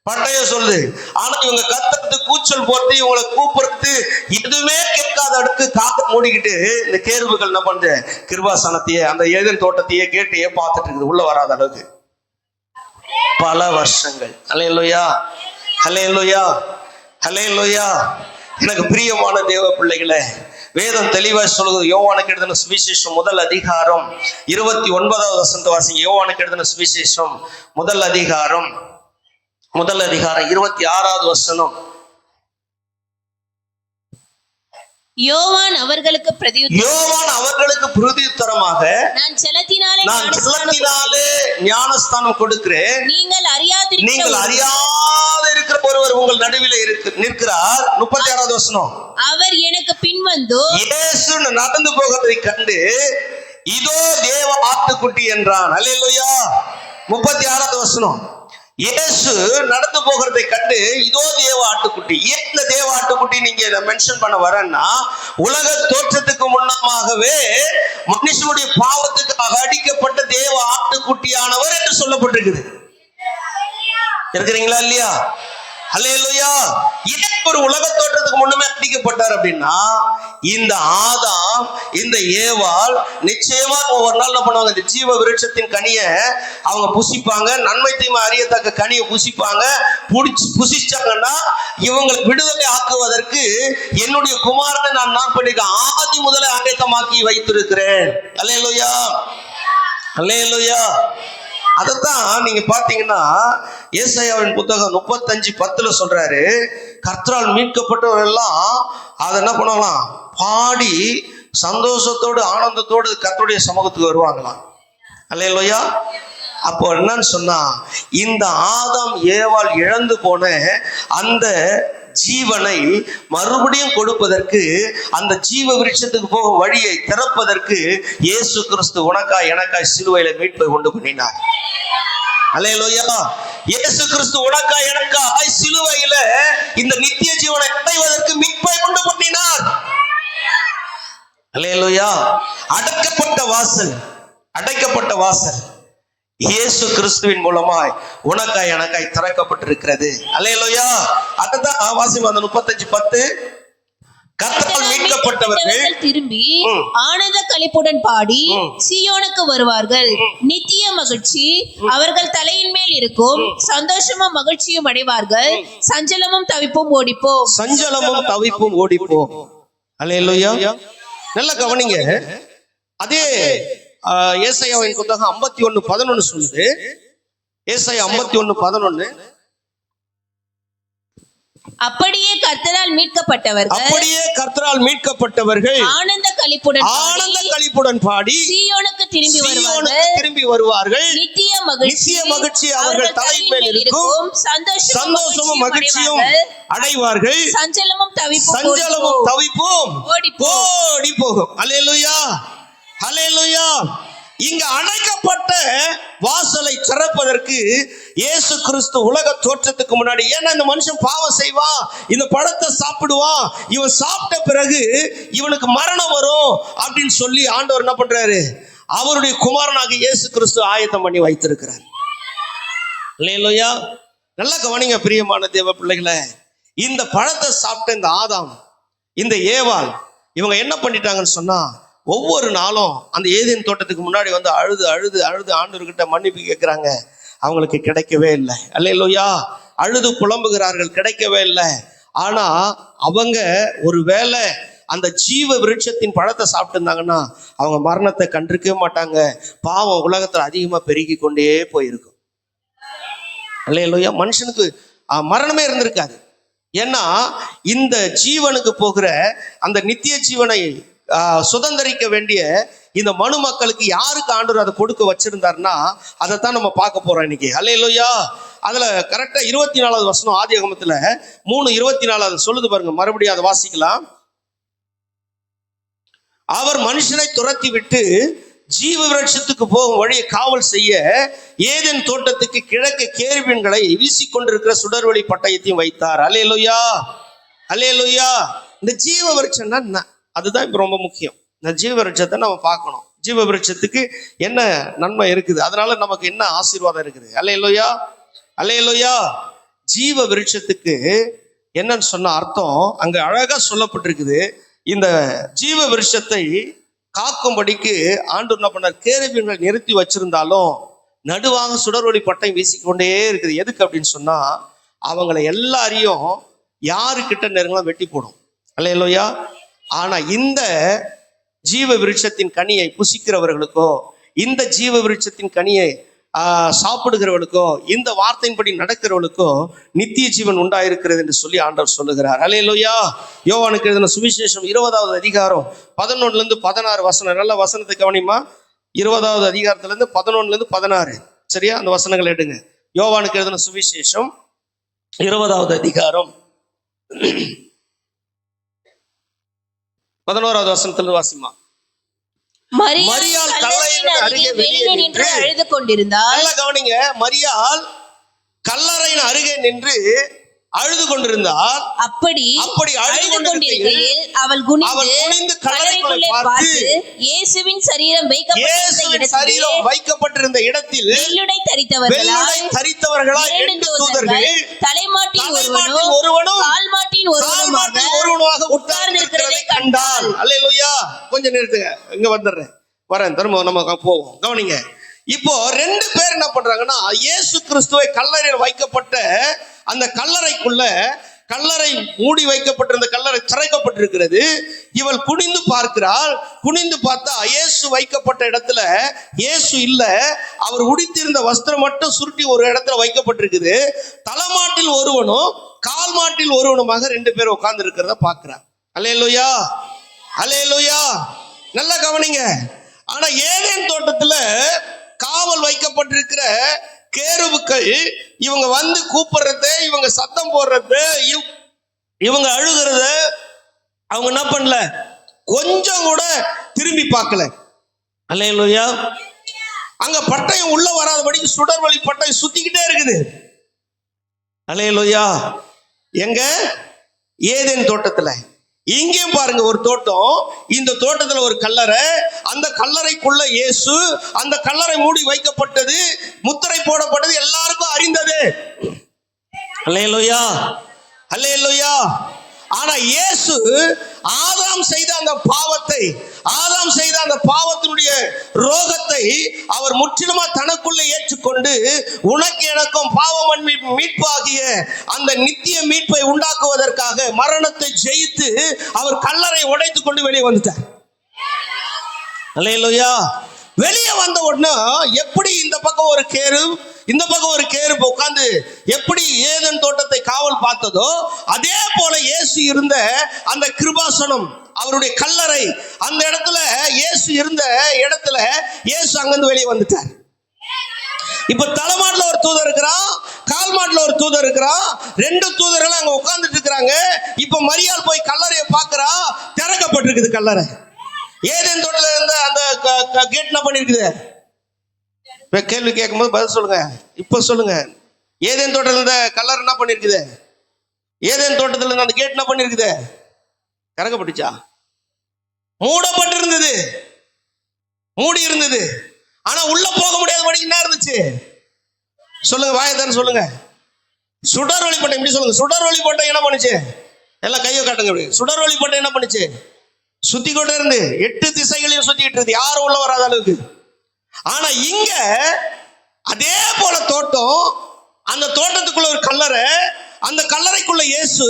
பட்டய சொல்லுது. ஆனா இவங்க கத்துறது, கூச்சல் போட்டு இவங்களை கூப்பிடுறது எதுவுமே கேட்காத அடுத்து காத்து மூடிக்கிட்டு இந்த கேருபுகள் என்ன பண்ணுது, கிருபாசனத்தையே அந்த ஏதேன் தோட்டத்தையே கேட்டையே பார்த்துட்டு இருக்குது, உள்ள வராத அளவுக்கு பல வருஷங்கள். அல்லேலூயா, அல்லேலூயா, அல்லேலூயா. எனக்கு பிரியமான தேவ பிள்ளைகளே, வேதம் தெளிவாக சொல்லுது. யோவானுக்கு எழுதின சுவிசேஷம் முதல் அதிகாரம் 29வது வசனத்தை வாசிங்க. யோவானுக்கு எழுதின சுவிசேஷம் முதல் அதிகாரம் 26வது வசனம். யோவான் அவர்களுக்கு பிரதியுத்தரமாக, நான் ஜலத்தினாலே ஞானஸ்தானம் கொடுக்கிறேன், நீங்கள் அறியாத இருக்கிற ஒருவர் உங்கள் நடுவில் நிற்கிறார். 36வது வசனம். அவர் எனக்கு பின்வந்து இயேசு நடந்து போகிறதை கண்டு இதோ தேவ ஆட்டுக்குட்டி என்றான். அல்லேலூயா. 36வது வசனம். இயேசு நடந்து போகிறதை கண்டு இதோ தேவ ஆட்டுக்குட்டி. ஏன் இந்த தேவ ஆட்டுக்குட்டி நீங்க மென்ஷன் பண்ண வரேன்னா, உலக தோற்றத்துக்கு முன்னமாகவே மனுஷனுடைய பாவத்துக்காக அடிக்கப்பட்ட தேவ ஆட்டுக்குட்டியானவர் என்று சொல்லப்பட்டிருக்குது. இருக்கிறீங்களா இல்லையா? அல்லேலூயா. ஏன் ஒரு உலக தோற்றத்துக்கு முன்னமே அடிக்கப்பட்டார் அப்படின்னா, இந்த ஆதாம் இந்த ஏவாள் நிச்சயமா ஒரு நாள் என்ன பண்ணுவாங்க, இந்த ஜீவ விருட்சத்தின் கனியை அவங்க புசிப்பாங்க. நன்மை தீமை அறியத்தக்க கனியை புசிப்பாங்க. புசிச்சாங்கன்னா இவங்களை விடுதலை ஆக்குவதற்கு என்னுடைய குமாரனை நான் பண்ணிருக்கேன், ஆதி முதலே ஆயத்தமாக்கி வைத்திருக்கிறேன். அல்லேலூயா, அல்லேலூயா. அதைத்தான் நீங்க பாத்தீங்கன்னா ஏசாயாவின் புத்தகம் 35:10 சொல்றாரு, கர்த்தரால் மீட்கப்பட்டவர்கள் எல்லாம் அதை என்ன பண்ணுவாங்களாம், பாடி சந்தோஷத்தோடு ஆனந்தத்தோடு கர்த்தருடைய சமூகத்துக்கு வருவாங்களாம். அல்லேலூயா. அப்போ என்னன்னு சொன்னா, இந்த ஆதாம் ஏவாள் இழந்து போன அந்த ஜீவனை மறுபடியும் கொடுப்பதற்கு, அந்த ஜீவ விருட்சத்துக்கு போகும் வழியை திறப்பதற்கு இயேசு கிறிஸ்து உனக்காய் எனக்காய் சிலுவையில மீட்பை உண்டு பண்ணினார். அல்லேலூயா. இயேசு கிறிஸ்து உனக்காய் எனக்காய் சிலுவையில இந்த நித்திய ஜீவனை அடைவதற்கு மீட்பை உண்டு பண்ணினார். அல்லேலூயா. அடைக்கப்பட்ட வாசல், அடைக்கப்பட்ட வாசல் இயேசு கிறிஸ்துவின் மூலமாய் உனக்காய் எனக்காய் திறக்கப்பட்டிருக்கிறது. அல்லேலூயா. அதுதான் வாசிமா அந்த 35:10. கர்த்தரால் மீட்கப்பட்டவர்கள் திரும்பி ஆனந்த களிப்புடன் பாடி சீயோனுக்கு வருவார்கள். நித்திய மகிழ்ச்சி அவர்கள் தலையின் மேல் இருக்கும். சந்தோஷமும் மகிழ்ச்சியும் அடைவார்கள். சஞ்சலமும் தவிப்பும் ஓடிப்போம். சஞ்சலமும் தவிப்பும் ஓடிப்போம். அல்லேலூயா. நல்ல கவனிங்க. அதே ஏசாயாவின் புத்தகம் 51:11 சொல்லுது. ஏசாயா 51:11. அப்படியே கர்த்தரால் மீட்கப்பட்டவர்கள் ஆனந்த களிப்புடன் பாடி சீயோனுக்கு திரும்பி வருவார்கள். நித்திய மகிழ்ச்சி அவர்கள் தலையின் மேல் இருக்கும். சந்தோஷமும் மகிழ்ச்சியும் அடைவார்கள். சஞ்சலமும் தவிப்பும் ஓடி போகும். அல்லேலூயா, அல்லேலூயா. இங்க அடைக்கப்பட்ட வாசலை திறப்பதற்கு இயேசு கிறிஸ்து உலக தோற்றத்துக்கு முன்னாடி, ஏன்னா இந்த மனுஷன் பாவம் செய்வான், இந்த பழத்தை சாப்பிடுவான், இவன் சாப்பிட்ட பிறகு இவனுக்கு மரணம் வரும் அப்படின்னு சொல்லி ஆண்டவர் என்ன பண்றாரு, அவருடைய குமாரனாக இயேசு கிறிஸ்து ஆயத்தம் பண்ணி வைத்திருக்கிறார். அல்லேலூயா. நல்லா கவனிங்க பிரியமான தேவ பிள்ளைகளே. இந்த பழத்தை சாப்பிட்ட இந்த ஆதாம் இந்த ஏவாள் இவங்க என்ன பண்ணிட்டாங்கன்னு சொன்னா, ஒவ்வொரு நாளும் அந்த ஏதேன் தோட்டத்துக்கு முன்னாடி வந்து அழுது அழுது அழுது ஆண்டவர்கிட்ட மன்னிப்பு கேட்கிறாங்க. அவங்களுக்கு கிடைக்கவே இல்லை. அல்லேலூயா. அழுது புலம்புகிறார்கள், கிடைக்கவே இல்லை. ஆனா அவங்க ஒரு வேளை அந்த ஜீவ விருட்சத்தின் பழத்தை சாப்பிட்டு இருந்தாங்கன்னா அவங்க மரணத்தை கண்டிருக்கவே மாட்டாங்க. பாவம் உலகத்துல அதிகமா பெருகி கொண்டே போயிருக்கும். அல்லேலூயா. மனுஷனுக்கு மரணமே இருந்திருக்காது. ஏன்னா இந்த ஜீவனுக்கு போகிற அந்த நித்திய ஜீவனை சுதந்திரிக்க வேண்டிய இந்த மனு மக்களுக்கு யாருக்கு ஆண்டவர் அதை கொடுக்க வச்சிருந்தாருன்னா அதைத்தான் நம்ம பார்க்க போறோம் இன்னைக்கு. அல்லேலூயா. அதுல கரெக்டா 24வது வசனம் ஆதியாகமத்துல 3:24 சொல்லுது பாருங்க. மறுபடியும் அதை வாசிக்கலாம். அவர் மனுஷனை துரத்தி விட்டு ஜீவ விருட்சத்துக்கு போகும் வழியை காவல் செய்ய ஏதேன் தோட்டத்துக்கு கிழக்கு கேருபீன்களை வீசிக்கொண்டிருக்கிற சுடர்வழி பட்டயத்தையும் வைத்தார். அல்லேலூயா, அல்லேலூயா. இந்த ஜீவ விருட்சம்னா என்ன? அதுதான் இப்ப ரொம்ப முக்கியம். இந்த ஜீவ விருட்சத்தை நம்ம பார்க்கணும். ஜீவ விருட்சத்துக்கு என்ன நன்மை இருக்குது, அதனால நமக்கு என்ன ஆசீர்வாதம் இருக்குது. அல்லேலூயா, அல்லேலூயா. ஜீவ விருட்சத்துக்கு என்னன்னு சொன்ன அர்த்தம் அங்க அழகா சொல்லப்பட்டிருக்குது. இந்த ஜீவ விருட்சத்தை காக்கும்படிக்கு ஆண்டவர் என்ன பண்ணார், கேருபீன்களை நிறுத்தி வச்சிருந்தாலும் நடுவாக சுடர்வழி பட்டயம் வீசிக்கொண்டே இருக்குது. எதுக்கு அப்படின்னு சொன்னா அவங்களை எல்லாரையும் யாருக்கிட்ட நெருங்கலாம் வெட்டி போடும். அல்லேலூயா. ஆனா இந்த ஜீவ விருட்சத்தின் கனியை புசிக்கிறவர்களுக்கோ, இந்த ஜீவ விருட்சத்தின் கனியை சாப்பிடுகிறவர்களுக்கோ, இந்த வார்த்தையின்படி நடக்கிறவர்களுக்கோ நித்திய ஜீவன் உண்டாயிருக்கிறது என்று சொல்லி ஆண்டவர் சொல்லுகிறார். அல்லேலூயா. யோவானுக்கு எழுதின சுவிசேஷம் 20வது அதிகாரம் 11-16 வசனம். நல்ல வசனத்தை கவனிமா. 20வது அதிகாரத்துல இருந்து 11-16. சரியா? அந்த வசனங்களை எடுங்க. யோவானுக்கு எழுதின சுவிசேஷம் 20வது அதிகாரம் 11வது வசனத்திலிருந்து வாசிமா. மரியாள் கல்லறையின் அருகே வெளியே நின்று அழுது கொண்டிருந்தாள். நல்லா கவனிங்க. மரியாள் கல்லறையின் அருகே நின்று அழுது கொண்டிருந்தாள். அப்படி அழுது கொண்டிருக்கையில் அவள் குனிந்து கல்லறைக்குள்ளே பார்த்து இயேசுவின் சரீரம் வைக்கப்பட்டிருந்த இடத்தில் வெள்ளுடை தரித்தவர்களாய் 2 தூதர்கள் தலைமாட்டில் ஒருவனும் கால்மாட்டில் ஒருவனுமாக உட்கார்ந்திருக்கிறதை கண்டாள். அல்லேலூயா. கொஞ்சம் நிறுத்துங்க, இங்க வரேன் திரும்ப நம்ம போவோம். கவனிங்க. இப்போ 2 பேர் என்ன பண்றாங்கன்னா, இயேசு கிறிஸ்துவை கல்லறையில் வைக்கப்பட்ட அந்த கல்லறைக்குள்ள, கல்லறை மூடி வைக்கப்பட்டிருந்த கல்லறை திறக்கப்பட்டிருக்கிறது. இவள் குனிந்து பார்க்கிறாள். குனிந்து பார்த்தா இயேசு வைக்கப்பட்ட இடத்துல இயேசு இல்ல. அவர் உடுத்திருந்த வஸ்திரம் மட்டும் சுருட்டி ஒரு இடத்துல வைக்கப்பட்டிருக்குது. தலைமாட்டில் ஒருவனும் கால் மாட்டில் ஒருவனுமாக 2 பேர் உட்கார்ந்து இருக்கிறத பார்க்கிறார். அல்லேலூயா, அல்லேலூயா. நல்லா கவனிங்க. ஆனா ஏதேன் தோட்டத்துல காவல் வைக்கப்பட்டிருக்கிற கேருபுக்கள் இவங்க வந்து கூப்பிடுறது, இவங்க சத்தம் போடுறது, இவங்க அழுகிறது அவங்க என்ன பண்ணல, கொஞ்சம் கூட திரும்பி பார்க்கல. அல்லேலூயா. அங்க பட்டயம் உள்ள வராதபடிக்கு சுடர்வழி பட்டயம் சுத்திக்கிட்டே இருக்குது. அல்லேலூயா. எங்க ஏதேன் தோட்டத்துல. இங்கேயும் பாருங்க ஒரு தோட்டம். இந்த தோட்டத்துல ஒரு கல்லறை. அந்த கல்லறைக்குள்ள இயேசு. அந்த கல்லறை மூடி வைக்கப்பட்டது, முத்திரை போடப்பட்டது, எல்லாருக்கும் அறிந்தது. அல்லேலூயா, அல்லேலூயா. ஆனா இயேசு ஆதாம் செய்த அந்த பாவத்தை, ஆதாம் செய்த அந்த பாவத்தினுடைய ரோகத்தை அவர் முற்றிலுமா தனக்குள்ளே ஏற்றுக்கொண்டு உனக்கு எனக்கும் பாவ மீட்பாகிய அந்த நித்திய மீட்பை உண்டாக்குவதற்காக மரணத்தை ஜெயித்து அவர் கல்லறை உடைத்துக் கொண்டு வெளியே வந்துட்டார். அல்லேலூயா. வெளியே வந்த உடனே எப்படி இந்த பக்கம் ஒரு கேரு, இந்த பக்கம் ஒரு கேரு உட்கார்ந்து எப்படி ஏதேன் தோட்டத்தை காவல் பார்த்ததோ அதே போல இயேசு இருந்த அந்த கிருபாசனம், அவருடைய கல்லறை, அந்த இடத்துல இயேசு இருந்த இடத்துல இயேசு அங்கிருந்து வெளியே வந்துட்டார். இப்ப தலைமாட்டில் ஒரு தூதர் இருக்கிறான், கால் மாட்டில் ஒரு தூதர் இருக்கிறான். 2 தூதர்கள் அங்க உட்கார்ந்துட்டு இருக்கிறாங்க. இப்ப மரியாள் போய் கல்லறையை பார்க்கிறா. திறக்கப்பட்டிருக்குது கல்லறை. ஏதேன் தோட்டத்துல இருந்த அந்த கேட் என்ன பண்ணிருக்குது? இப்ப கேள்வி கேட்கும்போது பதில் சொல்லுங்க. இப்ப சொல்லுங்க. ஏதேன் தோட்டத்துல இருந்த கல்லறை என்ன பண்ணிருக்குது? ஏதேன் தோட்டத்துல இருந்த அந்த கேட் என்ன பண்ணிருக்குது? திறக்கப்பட்டுச்சா? மூடப்பட்டிருந்தது, மூடி இருந்தது. ஆனா உள்ள போக முடியாதபடி என்ன இருந்துச்சு? சொல்லுங்க, வாயதான் சொல்லுங்க. சுடர் வழிபட்டை எப்படி சொல்லுங்க? சுடர் வழிபட்டை என்ன பண்ணுச்சு? எல்லாம் கையை காட்டுங்க. சுடர் வழிபட்டை என்ன பண்ணுச்சு? சுத்தி கொண்டே இருந்து 8 திசைகளையும் சுத்திட்டு இருந்து யாரும் உள்ள வராத அளவுக்கு. ஆனா இங்க அதே போல தோட்டம், அந்த தோட்டத்துக்குள்ள ஒரு கல்லறை, அந்த கல்லறைக்குள்ள இயேசு,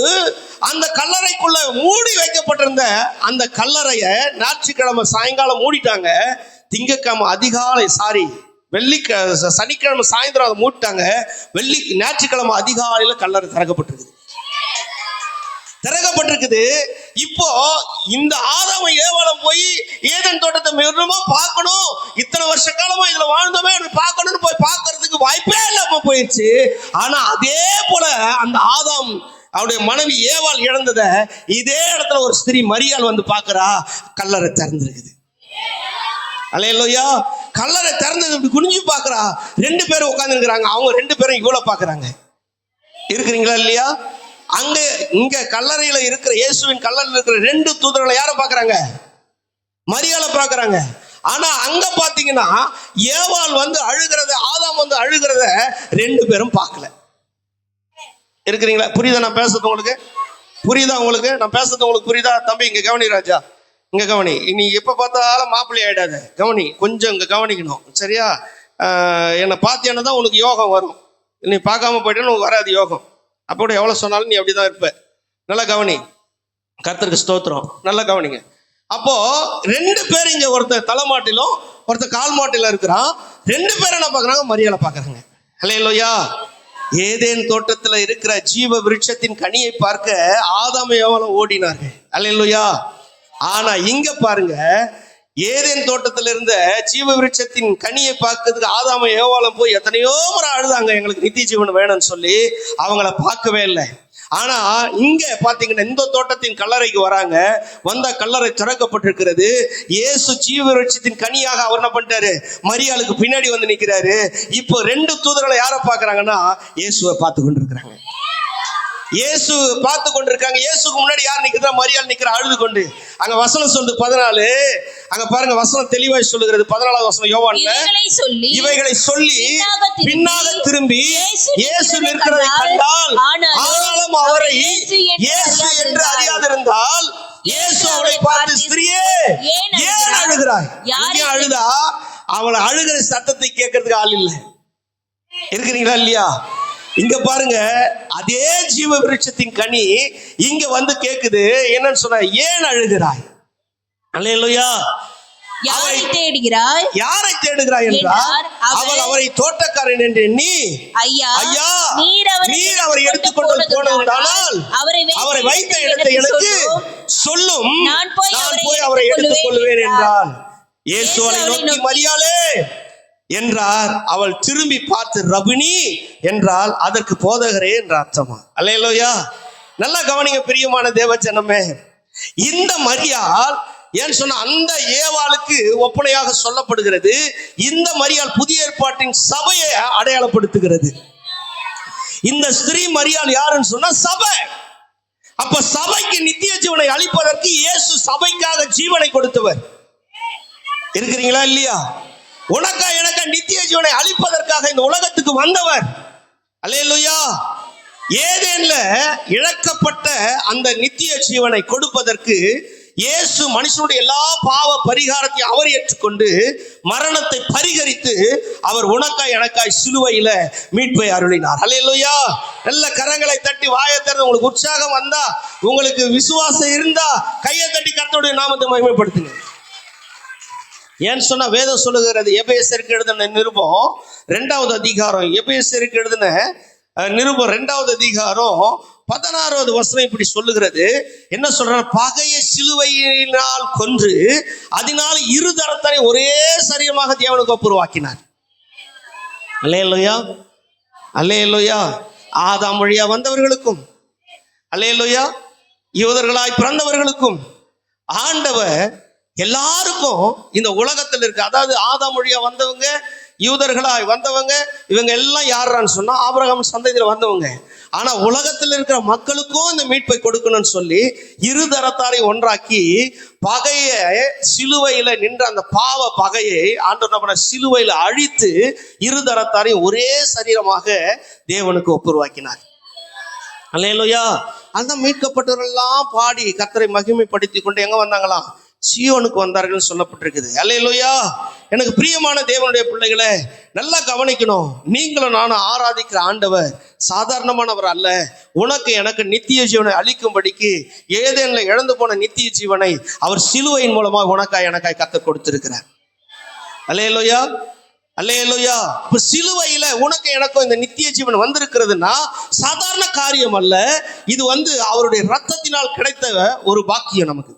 அந்த கல்லறைக்குள்ள மூடி வைக்கப்பட்டிருந்த அந்த கல்லறைய ஞாயிற்றுக்கிழமை சாயங்காலம் மூடிட்டாங்க. திங்கட்கிழமை அதிகாலை சனிக்கிழமை சாயந்தரம் அதை மூடிட்டாங்க. ஞாயிற்றுக்கிழமை அதிகாலையில கல்லறை திறக்கப்பட்டிருக்குது. இப்போ இந்த ஆதாம ஏவாளம் போய் ஏதேன் தோட்டத்தை மெருமா பார்க்கணும், இத்தனை வருஷ காலமா இதுல வாழ்ந்தோமே பார்க்கணும்னு போய் பார்க்கறதுக்கு வாய்ப்பே இல்லாம போயிடுச்சு. ஆனா அதே போல அந்த ஆதாம் அவருடைய மனைவி ஏவாள் இழந்தத இதே இடத்துல ஒரு ஸ்திரீ மரியாள் வந்து பார்க்கறா, கல்லறை திறந்திருக்குது. அல்லேலூயா. கல்லறை திறந்தது இப்படி குனிஞ்சு பார்க்கறா, 2 பேரும் உட்கார்ந்து இருக்கிறாங்க. அவங்க 2 பேரும் இவ்வளவு பார்க்கறாங்க. இருக்கிறீங்களா இல்லையா? அங்க இங்க கல்லறையில இருக்கிற இயேசுவின் கல்லறையில் இருக்கிற 2 தூதர்களை யாரை பார்க்கறாங்க? மரியாளை பார்க்கறாங்க. ஆனா அங்க பாத்தீங்கன்னா ஏவாள் வந்து அழுகிறத, ஆதாம் வந்து அழுகிறத 2 பேரும் பார்க்கல. இருக்கிறீங்களா? புரியுதா நான் பேசுறது உங்களுக்கு? புரியுதா உங்களுக்கு? நான் பேசுறது உங்களுக்கு புரியுதா? தம்பி இங்க கவனி, ராஜா இங்க கவனி. நீ எப்ப பார்த்தாலும் மாப்பிள்ளை ஆயிடாத, கவனி, கொஞ்சம் இங்க கவனிக்கணும், சரியா? என்னை பார்த்தேன்னா தான் உனக்கு யோகம் வரும். நீ பார்க்காம போயிட்டேன்னு உனக்கு வராது யோகம். அப்போ எவ்வளவு சொன்னாலும் நீ அப்படிதான் இருப்ப. நல்லா கவனி, கர்த்தருக்கு ஸ்தோத்திரம். நல்லா கவனிங்க. அப்போ 2 பேர் இங்க, ஒருத்தர் தலைமாட்டிலும் ஒருத்தர் கால் மாட்டில இருக்கிறான். 2 பேரும் என்ன பார்க்கறாங்க? மரியாதை பார்க்கறாங்க. அல்லேலூயா. ஏதேன் தோட்டத்துல இருக்கிற ஜீவ விருட்சத்தின் கனியை பார்க்க ஆதாம் ஏவாளும் ஓடினார்கள். அல்லேலூயா. ஆனா இங்க பாருங்க, ஏதேன் தோட்டத்துல இருந்த ஜீவ விருட்சத்தின் கனியை பார்க்கிறதுக்கு ஆதாம ஏவாளும் போய் எத்தனையோ முறை அழுதாங்க, எங்களுக்கு நித்திய ஜீவன் வேணும்னு சொல்லி. அவங்கள பார்க்கவே இல்லை. ஆனா இங்க பாத்தீங்கன்னா இந்த தோட்டத்தின் கல்லறைக்கு வராங்க. வந்த கல்லறை திறக்கப்பட்டிருக்கிறது. இயேசு ஜீவ விருட்சத்தின் கனியாக அவர் என்ன பண்ணிட்டாரு? மரியாளுக்கு பின்னாடி வந்து நிக்கிறாரு. இப்போ 2 தூதர்களை யாரை பார்க்கறாங்கன்னா இயேசுவை பார்த்து கொண்டிருக்கிறாங்க. இயேசு பார்த்து கொண்டிருக்காங்க. இயேசுக்கு முன்னாடி யார் நிக்கிறா? மரியாள் நிக்கிறா, அழுது கொண்டு. அங்க வசனம் சொல்லுது 14. அங்க பாருங்க, வசனம் தெளிவாய் சொல்லுகிறது. 14வது வசனம் யோவான்ல, இவைகளை சொல்லி பின்னாக திரும்பி இயேசு நிற்கிறதை கண்டால், ஆனாலும் அவரை இயேசு என்று அறியாதிருந்தால், இயேசு அவளை பார்த்து, ஸ்திரியே ஏன் அழுகிறாய்? இங்கே அழுதா? அவளை அழுகிற சத்தத்தை கேட்கறதுக்கு ஆள் இல்லை. இருக்கிறீங்களா இல்லையா? இங்க பாருங்க, அதே ஜீவ விருட்சத்தின் கனி இங்க வந்து கேக்குது. என்னன்னு சொன்னா, ஏன் அழுகிறாய்? அல்லேலூயா. யாரை தேடுகிறாய்? யாரை தேடுகிறாய் என்றார், அவள் அவரை தோட்டக்காரன் என்று எண்ணி, ஐயா நீர் அவரை எடுத்துக்கொண்டு போனதானால் அவரை வைத்த இடத்தை எனக்கு சொல்லும், நான் போய் அவரை எடுத்துக் கொள்வேன் என்றால். இயேசு அவளை நோக்கி, மரியாளே என்றார். அவள் திரும்பி பார்த்து, ரபினி என்றால் அதற்கு போதகரே என்ற அர்த்தமா. அல்லேலூயா. நல்லா கவனிங்க பிரியமான தேவஜனமே. இந்த மரியாள் ஏன் சொன்ன அந்த ஏவாளுக்கு ஒப்பனையாக சொல்லப்படுகிறது. இந்த மரியாள் புதிய ஏற்பாட்டின் சபையை அடையாளப்படுத்துகிறது. இந்த ஸ்திரீ மரியாள் யாருன்னு சொன்னா சபை. அப்ப சபைக்கு நித்திய ஜீவனை அளிப்பதற்கு இயேசு சபைக்காக ஜீவனை கொடுத்தவர். இருக்கிறீங்களா இல்லையா? உனக்கா எனக்கா நித்திய ஜீவனை அளிப்பதற்காக இந்த உலகத்துக்கு வந்தவர். அல்லேலூயா. ஏதேன்ல இழக்கப்பட்ட அந்த நித்திய ஜீவனை கொடுப்பதற்கு இயேசு மனுஷனுடைய எல்லா பாவ பரிகாரத்தையும் அவர் ஏற்றுக்கொண்டு மரணத்தை பரிகரித்து அவர் உனக்காய் எனக்காய் சிலுவையில மீட்பை அருளினார். அல்லேலூயா. நல்ல கரங்களை தட்டி வாயை திறந்து, உங்களுக்கு உற்சாகம் வந்தா, உங்களுக்கு விசுவாசம் இருந்தா கையை தட்டி கர்த்தருடைய நாமத்தை மகிமைப்படுத்துங்க. ஏன்னு சொன்னா வேதம் சொல்லுகிறது, எபேசியருக்கு எழுதின நிருபம் 2வது அதிகாரம், எபேசியருக்கு எழுதின நிருபம் 2வது அதிகாரம் 16வது வசனம் இப்படி சொல்லுகிறது. என்ன சொல்ற? பகையை சிலுவையினால் கொன்று அதனால் 2 தரத்தரை ஒரே சரீரமாக தேவனுக்கு ஒப்புரவாக்கினார். அல்லேலூயா. அல்லேலூயா. ஆதாம் வழியா வந்தவர்களுக்கும், அல்லேலூயா, யூதர்களாய் பிறந்தவர்களுக்கும் ஆண்டவர் எல்லாருக்கும் இந்த உலகத்தில் இருக்கு. அதாவது ஆதாம் வழியா வந்தவங்க, யூதர்களாய் வந்தவங்க, இவங்க எல்லாம் யாரான்னு சொன்னா ஆபிரகாம் சந்ததியில வந்தவங்க. ஆனா உலகத்தில் இருக்கிற மக்களுக்கும் இந்த மீட்பை கொடுக்கணும்னு சொல்லி 2 தரத்தாரை ஒன்றாக்கி பகையை சிலுவையில நின்ற அந்த பாவ பகையை ஆண்டவர் சிலுவையில அழித்து 2 தரத்தாரை ஒரே சரீரமாக தேவனுக்கு ஒப்புரவாக்கினார். அல்லேலூயா. அந்த மீட்கப்பட்டவர்கள் எல்லாம் பாடி கர்த்தரை மகிமைப்படுத்தி கொண்டு எங்க வந்தாங்களாம்? சீயோனுக்கு வந்தார்கள் சொல்லப்பட்டிருக்குது. அல்லேலூயா. எனக்கு பிரியமான தேவனுடைய பிள்ளைகளை நல்லா கவனிக்கணும். நீங்களும் நானும் ஆராதிக்கிற ஆண்டவர் சாதாரணமானவர் அல்ல. உனக்கு எனக்கு நித்திய ஜீவனை அளிக்கும்படிக்கு ஏதேன்ல இழந்து போன நித்திய ஜீவனை அவர் சிலுவையின் மூலமாக உனக்காய் எனக்காய் கர்த்தர் கொடுத்திருக்கிறார். அல்லேலூயா. அல்லேலூயா. இப்ப சிலுவையில உனக்கு எனக்கும் இந்த நித்திய ஜீவன் வந்திருக்கிறதுனா சாதாரண காரியம் அல்ல. இது அவருடைய ரத்தத்தினால் கிடைத்த ஒரு பாக்கியம் நமக்கு.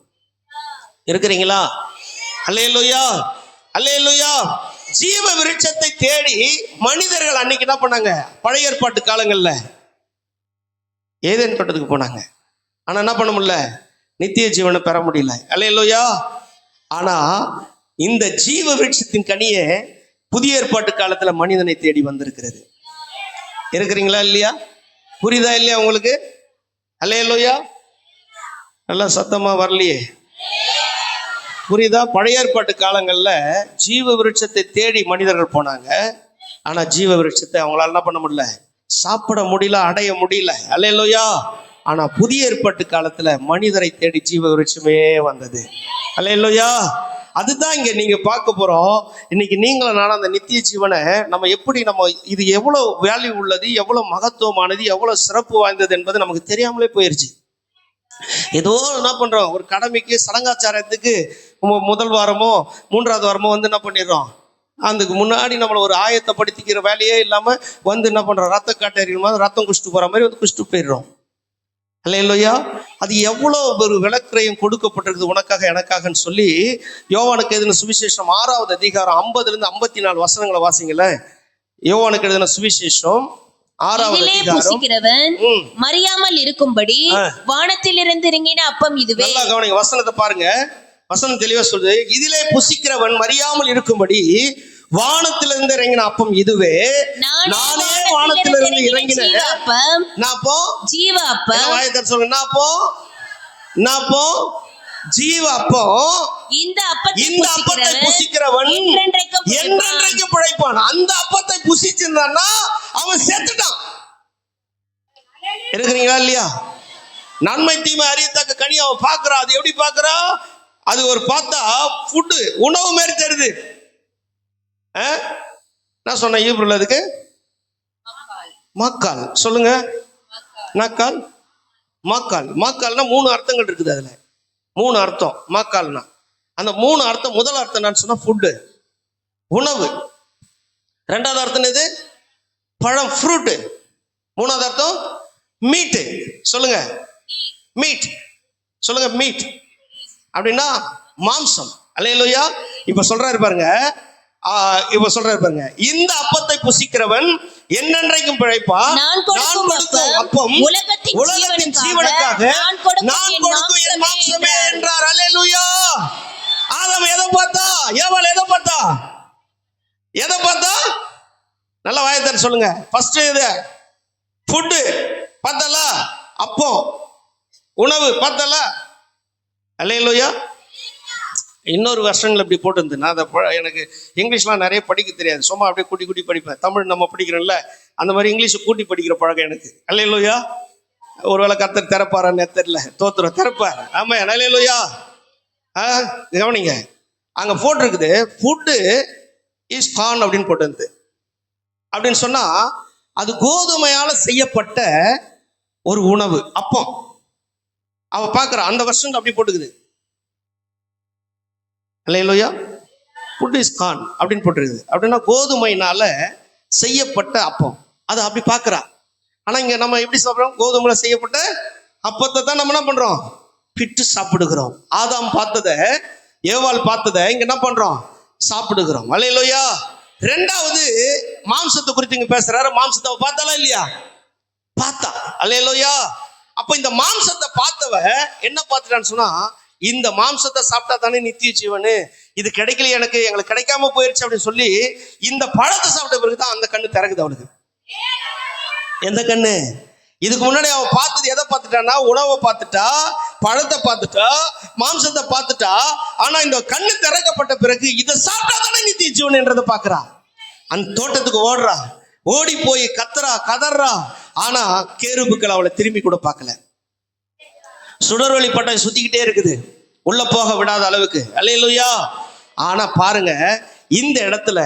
இருக்கிறீங்களா? அல்லேலூயா, அல்லேலூயா. ஜீவ விருட்சத்தை தேடி மனிதர்கள் அன்னைக்கு என்ன பண்ணாங்க? பழைய ஏற்பாட்டு காலங்கள்ல ஏதேன் தோட்டத்துக்கு போனாங்க. ஆனா என்ன பண்ண முடியல? நித்திய ஜீவனை பெற முடியல. அல்லேலூயா. ஆனா இந்த ஜீவ விருட்சத்தின் கனியே புதிய ஏற்பாட்டு காலத்துல மனிதனை தேடி வந்திருக்கிறது. இருக்கிறீங்களா இல்லையா? புரியுதா இல்லையா உங்களுக்கு? அல்லேலூயா. நல்லா சத்தமா வரலையே, புரியுதா? பழைய ஏற்பாட்டு காலங்கள்ல ஜீவ விருட்சத்தை தேடி மனிதர்கள் போனாங்க. ஆனா ஜீவ விருட்சத்தை அவங்களால என்ன பண்ண முடியல? சாப்பிட முடியல, அடைய முடியல. அல்லேலூயா. ஆனா புதிய ஏற்பாட்டு காலத்துல மனிதரை தேடி ஜீவ விருட்சமே வந்தது. அல்லேலூயா. அதுதான் இங்க நீங்க பார்க்க போறோம். இன்னைக்கு நீங்களும் நானும் அந்த நித்திய ஜீவனை நம்ம எப்படி இது எவ்வளவு வேல்யூ உள்ளது, எவ்வளவு மகத்துவமானது, எவ்வளவு சிறப்பு வாய்ந்தது என்பது நமக்கு தெரியாமலே போயிருச்சு. ஏதோ என்ன பண்றோம்? ஒரு கடமைக்கு சடங்காச்சாரத்துக்கு முதல் வாரமோ மூன்றாவது வாரமோ என்ன பண்ணிடுறோம்? அதுக்கு முன்னாடி நம்மளை ஒரு ஆயத்தப்படுத்திக்கிற வேலையே இல்லாம என்ன பண்றோம்? ரத்த காட்டறியும் மாதிரி ரத்தம் குடிச்சிட்டு போற மாதிரி குடிச்சிட்டு போயிடுறோம். அல்லேலூயா. அது எவ்வளவு ஒரு விளக்கிரயம் கொடுக்கப்பட்டிருக்குது உனக்காக எனக்காகன்னு சொல்லி யோவானுக்கு எழுதின சுவிசேஷம் 6வது அதிகாரம் 50-54 வசனங்களை வாசிங்கள. யோவானுக்கு எழுதின சுவிசேஷம் 6வது அதிகாரம். மறியாமல் இருக்கும்படி வானத்தில் இருந்து இறங்கின அப்பம் இதுவே. நல்லா கவனிங்க, வசனத்தை பாருங்க. வசனம் தெளிவா சொல்லுது, இதிலே புசிக்கிறவன் மறியாமல் இருக்கும்படி வானத்திலிருந்து இறங்கின அப்பம் இதுவே. நானே வானத்திலிருந்து இறங்கின ஜீவ அப்பம். வாயத்தை சொல்லுங்க. ஜீவ அப்பம். இந்த அப்பத்தை புசிக்கிறவன் என்றென்றைக்கும் பிழைப்பான். அந்த அப்பத்தை புசிச்சிருந்தான்னா அவன் செத்துட்டான். இருக்கிறீங்களா இல்லையா? நன்மை தீமை அறியத்தக்க கனி அவன் பார்க்கறான். அது எப்படி பார்க்கறா? அது ஒரு பார்த்தா ஃபுட்டு, உணவு மாதிரி தருது. நான் சொன்ன ஈப்ரல் அதுக்கு மாக்கால். சொல்லுங்க. நாக்கால், மாக்கால். மாக்கால்னா 3 அர்த்தங்கள் இருக்குது. அதுல 3 அர்த்தம் மாக்கால்னா. அந்த 3 அர்த்தம், முதல் அர்த்தம் நான் சொன்ன ஃபுட்டு, உணவு. 2வது அர்த்தம் எது? பழம், ஃப்ரூட். 3வது அர்த்தம் மீட்டு. சொல்லுங்க. மீட். சொல்லுங்க. மீட் அப்படின்னா மாம்சம். அல்லேலூயா. இப்ப சொல்றாரு பாருங்க. இந்த அப்பத்தை புசிக்கிறவன் என்னென்றைக்கும் பிழைப்பான். நான் கொடுக்கும் அப்பம் உலகத்தின் ஜீவனுக்காக நான் கொடுக்கும் என் மாம்சமே என்றார். அல்லேலூயா. ஆதாம் எதை பார்த்தா? ஏவாள் எதை பார்த்தா? நல்ல வாயத்தர் சொல்லுங்க. ஃபர்ஸ்ட் இது ஃபுட்டு பார்த்தல, அப்பம் உணவு பார்த்தல. அல்லேலூயா. இன்னொரு வருஷங்கள் இப்படி போட்டு நான் அதை எனக்கு இங்கிலீஷ்லாம் நிறைய படிக்க தெரியாது. சும்மா அப்படியே கூட்டி படிப்பேன். தமிழ் நம்ம படிக்கிறோம்ல, அந்த மாதிரி இங்கிலீஷை கூட்டி படிக்கிற பழக்கம் எனக்கு. அல்லேலூயா. ஒருவேளை கர்த்தர் திறப்பாரான்னு தெரியல. தோத்துறோம், திறப்பார். ஆமா. அல்லேலூயா. கவனிங்க, அங்க போட்டிருக்குது ஃபுட்டு இஸ் கார்ன் அப்படின்னு போட்டு. அப்படின்னு சொன்னா அது கோதுமையால செய்யப்பட்ட ஒரு உணவு, அப்பம். அவ பாக்குற அந்த வருஷம் அப்படி போட்டுக்குது. அல்லேலூயா. ஃபுட் இஸ் கார்ன் அப்படின்னு போட்டிருக்குது. அப்படின்னா கோதுமையினால செய்யப்பட்ட அப்பம். அதை அப்படி பார்க்குறா. ஆனால் இங்கே நம்ம எப்படி சாப்பிட்றோம்? கோதுமையில செய்யப்பட்ட அப்பத்தை தான் நம்ம என்ன பண்ணுறோம்? பிட்டு சாப்பிடுகிறோம். ஆதாம் பார்த்ததை, ஏவாள் பார்த்ததை இங்கே என்ன பண்ணுறோம்? சாப்பிடுகிறோம். அல்லேலூயா. 2வது மாம்சத்தை குறித்து இங்கே பேசுறாரு. மாம்சத்தை பார்த்தாலா இல்லையா? பார்த்தா. அல்லேலூயா. அப்போ இந்த மாம்சத்தை பார்த்தவ என்ன பார்த்துட்டான்னு சொன்னா, இந்த மாம்சத்தை சாப்பிட்டா தானே நித்திய ஜீவனு, இது கிடைக்கல எங்களுக்கு கிடைக்காம போயிருச்சு அப்படின்னு சொல்லி இந்த பழத்தை சாப்பிட்ட பிறகுதான் அந்த கண்ணு திறக்குது அவளுக்கு. எந்த கண்ணு? இதுக்கு முன்னாடி அவன் பார்த்தது எதை பார்த்துட்டான்னா, உணவை பார்த்துட்டா, பழத்தை பார்த்துட்டா, மாம்சத்தை பார்த்துட்டா. ஆனா இந்த கண்ணு திறக்கப்பட்ட பிறகு இதை சாப்பிட்டா தானே நித்திய ஜீவன் என்றதை பார்க்கறா. அந்த தோட்டத்துக்கு ஓடுறா, ஓடி போய் கத்துறா, கதறா. ஆனா கேருபுக்கள் அவளை திரும்பி கூட பார்க்கல. சுடர்வழி பட்டம் சுத்திக்கிட்டே இருக்குது, உள்ள போக விடாத அளவுக்கு. அல்லேலூயா. ஆனா பாருங்க, இந்த இடத்துல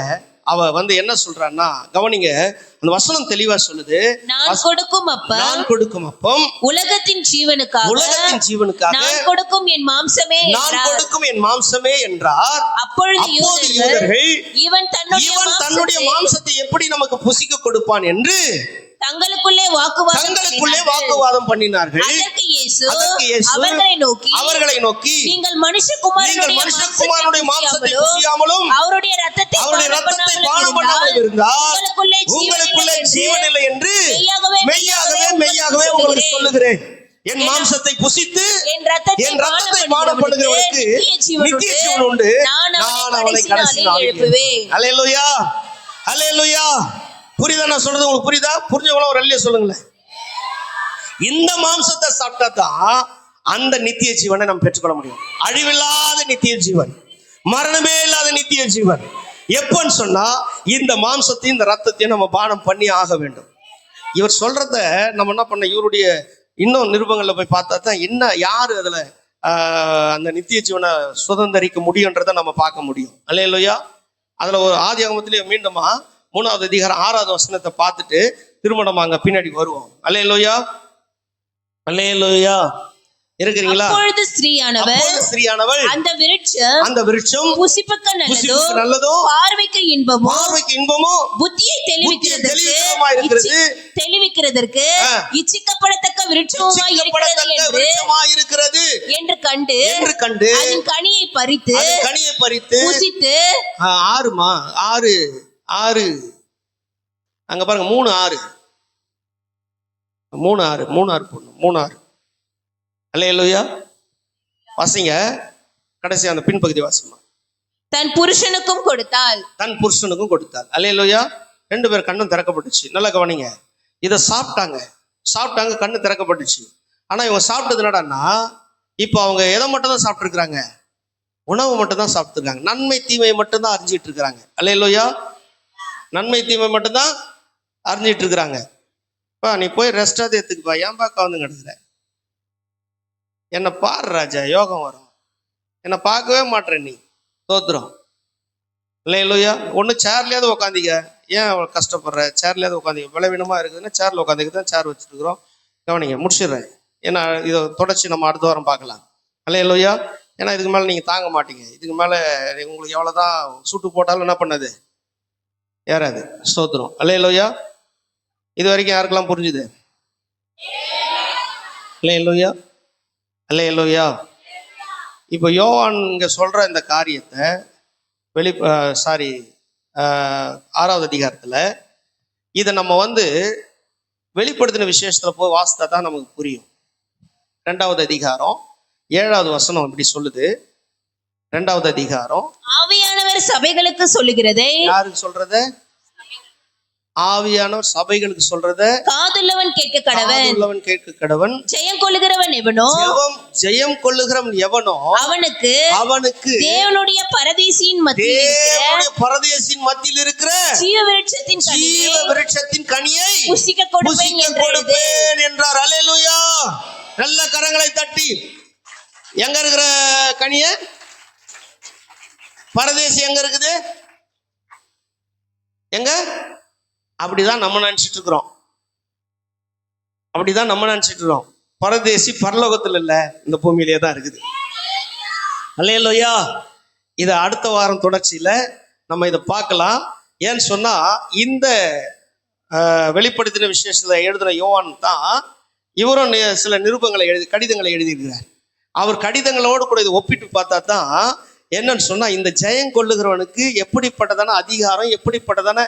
அவ வந்து என்ன சொல்றான்னா, கவனிங்க, அந்த வசனம் தெளிவா சொல்லுது, நான் கொடுக்கும் அப்பம் நான் கொடுக்கும் அப்பம் உலகத்தின் ஜீவனுக்காக, உலகத்தின் ஜீவனுக்காக, நான் கொடுக்கும் என் மாம்சமே நான் என்றார். கொடுக்கும் என் மாம்சமே என்றார். அப்பொழுது யூதர்கள் இவன் தன்னுடைய மாம்சத்தை எப்படி நமக்கு புசிக்க கொடுப்பான் என்று தங்களுக்குள்ளே வாக்குவாதம் பண்ணினார்கள். அதற்கு இயேசு அவர்களை நோக்கி நீங்கள் மனுஷகுமாரனுடைய மாம்சத்தை புசியாமலும் அவருடைய இரத்தத்தை பானம் பண்ணாமலும் இருந்தால் உங்களுக்குள்ளே ஜீவன் இல்லை என்று மெய்யாகவே உங்களுக்கு சொல்லுகிறேன். என் மாம்சத்தை புசித்து என் இரத்தத்தை பானம் பண்ணுகிறவனுக்கு நித்திய ஜீவன் உண்டு, நான் அவனை கடைசி நாளில் எழுப்புவேன். அல்லேலூயா, அல்லேலூயா. புரியுதா நான் சொல்றது? உங்களுக்கு புரியுதா? புரிஞ்சவங்களும் ஒரு அல்லேலூயா சொல்லுங்களேன். இந்த மாம்சத்தை சாப்பிட்டா தான் அந்த நித்திய ஜீவனை நம்ம பெற்றுக்கொள்ள முடியும். அழிவில்லாத நித்திய ஜீவன், மரணமே இல்லாத நித்திய ஜீவன். எப்பன்னு சொன்னா இந்த மாம்சத்தையும் இந்த ரத்தத்தையும் நம்ம பானம் பண்ணி ஆக வேண்டும். இவர் சொல்றத நம்ம என்ன பண்ண, இவருடைய இன்னும் நிருபங்கள்ல போய் பார்த்தா தான் என்ன யாரு அதுல அந்த நித்திய ஜீவனை சுதந்திரிக்க முடியுன்றதை நம்ம பார்க்க முடியும். அல்லேலூயா. அதுல ஒரு ஆதியாகமத்திலே மீண்டுமா 3வது அதிகாரம் 6வது வசனத்தை பார்த்துட்டு திரும்ப நம்ம அங்க பின்னாடி வருவோம். அல்லேலூயா, அல்லேலூயா. இருக்கிறீங்களா? அப்பொழுது ஸ்திரீயானவள் அந்த விருட்சம் புசிப்புக்கு நல்லதோ பார்வைக்கு இன்பமோ புத்தியை தெளிவிக்கிறதற்கு இச்சிக்கப்படத்தக்க விருட்சமாய் இருக்கிறது என்று கண்டு அதன் கனியை பறித்து புசித்து. 6 அங்க பாருங்க, 3:6 அல்லேலூயா. வாசிங்க கடைசி அந்த பின்பகுதி வாசிமா. தன் புருஷனுக்கும் கொடுத்தாள். அல்லேலூயா. 2 பேர் கண்ணும் திறக்கப்பட்டுச்சு. நல்லா கவனிங்க. இதை சாப்பிட்டாங்க, கண்ணு திறக்கப்பட்டுச்சு. ஆனா இவங்க சாப்பிட்டது என்னடான்னா, இப்போ அவங்க எதை மட்டும் தான் சாப்பிட்டு இருக்கிறாங்க? உணவு மட்டும் தான் சாப்பிட்டு இருக்காங்க. நன்மை தீமை மட்டும் தான் அறிஞ்சிட்டு இருக்கிறாங்க. அல்லேலூயா. நன்மை தீமை மட்டும் தான் அறிஞ்சிட்டு இருக்கிறாங்க. நீ போய் ரெஸ்டாவது எடுத்துக்குப்பா, ஏன் பார்க்க வந்து கிடக்குற? என்னை பாரு ராஜா, யோகம் வரும். என்னை பார்க்கவே மாட்டேன் நீ. தோத்துரும். இல்லையா? ஒன்று சேர்லையாவது உட்காந்திக்க. ஏன் அவ்வளோ கஷ்டப்படுற? சேர்லையாவது உட்காந்திக்க. பலவீனமாக இருக்குதுன்னா சேரில் உட்காந்துக்கு தான் சேர் வச்சுருக்குறோம். கவனிங்க, முடிச்சிடுறேன். ஏன்னா இதை தொடர்ச்சி நம்ம அடுத்த வாரம் பார்க்கலாம். இல்லையா? ஏன்னா இதுக்கு மேலே நீங்கள் தாங்க மாட்டீங்க. இதுக்கு மேலே உங்களுக்கு எவ்வளோதான் சுட்டு போட்டாலும் என்ன பண்ணது ஏறாது. ஸ்தோத்திரம். அல்லேலூயா. இது வரைக்கும் யாருக்கெல்லாம் புரிஞ்சுது? அல்லேலூயா, அல்லேலூயா. இப்போ யோவான் இங்க சொல்ற இந்த காரியத்தை 6வது அதிகாரத்துல இதை நம்ம வந்து வெளிப்படுத்தின விசேஷத்துல போய் வாசித்தா தான் நமக்கு புரியும். 2வது அதிகாரம் 7வது வசனம் இப்படி சொல்லுது. 2வது அதிகாரம், ஆவியானவர் சபைகளுக்கு சொல்லுகிறதை. யாருக்கு சொல்றது? ஆவியானவர் சபைகளுக்கு சொல்றத காதுள்ளவன் கேட்க கடவன். ஜெயம் கொள்ளுகிறவன் எவனோ அவனுக்கு தேவனுடைய பரதேசியின் மத்தியில் இருக்கிற ஜீவ விருட்சத்தின் கனியை புசிக்க கொடுப்பேன் என்றார். அல்லேலூயா. நல்ல கரங்களை தட்டி. எங்க இருக்கிற கனிய? பரதேசி எங்க இருக்குது? எங்க? அப்படிதான் நம்ம நினைச்சிட்டு இருக்கிறோம். பரதேசி பரலோகத்துல இல்ல, இந்த பூமியிலே தான் இருக்குது. அல்லேலூயா. இதை அடுத்த வாரம் தொடர்ச்சியில நம்ம இதை பார்க்கலாம். ஏன்னு சொன்னா இந்த வெளிப்படுத்தின விசேஷத்தை எழுதின யோவான் தான் இவரும் சில நிருபங்களை கடிதங்களை எழுதியிருக்கிறார். அவர் கடிதங்களோடு கூட இதை ஒப்பிட்டு பார்த்தா தான் என்னன்னு சொன்னா இந்த ஜெயம் கொள்ளுகிறவனுக்கு எப்படிப்பட்டதான அதிகாரம், எப்படிப்பட்டதான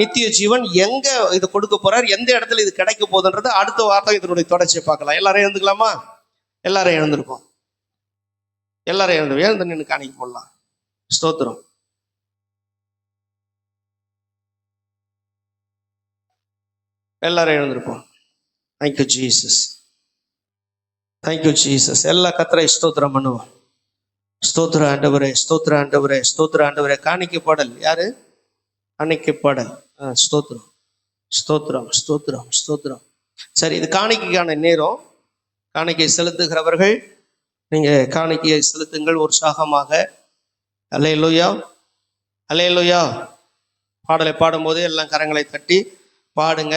நித்திய ஜீவன், எங்க இது கொடுக்க போறார், எந்த இடத்துல இது கிடைக்க போகுதுன்றது அடுத்த வார்த்தை இதனுடைய தொடர்ச்சியை பார்க்கலாம். எல்லாரும் எழுந்துக்கலாமா? எல்லாரும் எழுந்திருப்போம். எழுந்து நின்று காணிக்க போடலாம். ஸ்தோத்திரம். எல்லாரும் எழுந்திருப்போம். Thank you Jesus, thank you Jesus. எல்லா கர்த்தரை ஸ்தோத்திரம் பண்ணுவோம். ஸ்தோத்திர ஆண்டவரே, ஸ்தோத்திர ஆண்டவரே, ஸ்தோத்திர ஆண்டவரே. காணிக்கை பாடல் யாரு? காணிக்கை பாடல். ஸ்தோத்திரம், ஸ்தோத்திரம், ஸ்தோத்திரம், ஸ்தோத்திரம். சரி, இது காணிக்கைக்கான நேரம். காணிக்கை செலுத்துகிறவர்கள் நீங்க காணிக்கையை செலுத்துங்கள் உற்சாகமாக. அல்லேலூயா, அல்லேலூயா. பாடலை பாடும்போது எல்லாம் கரங்களை தட்டி பாடுங்க.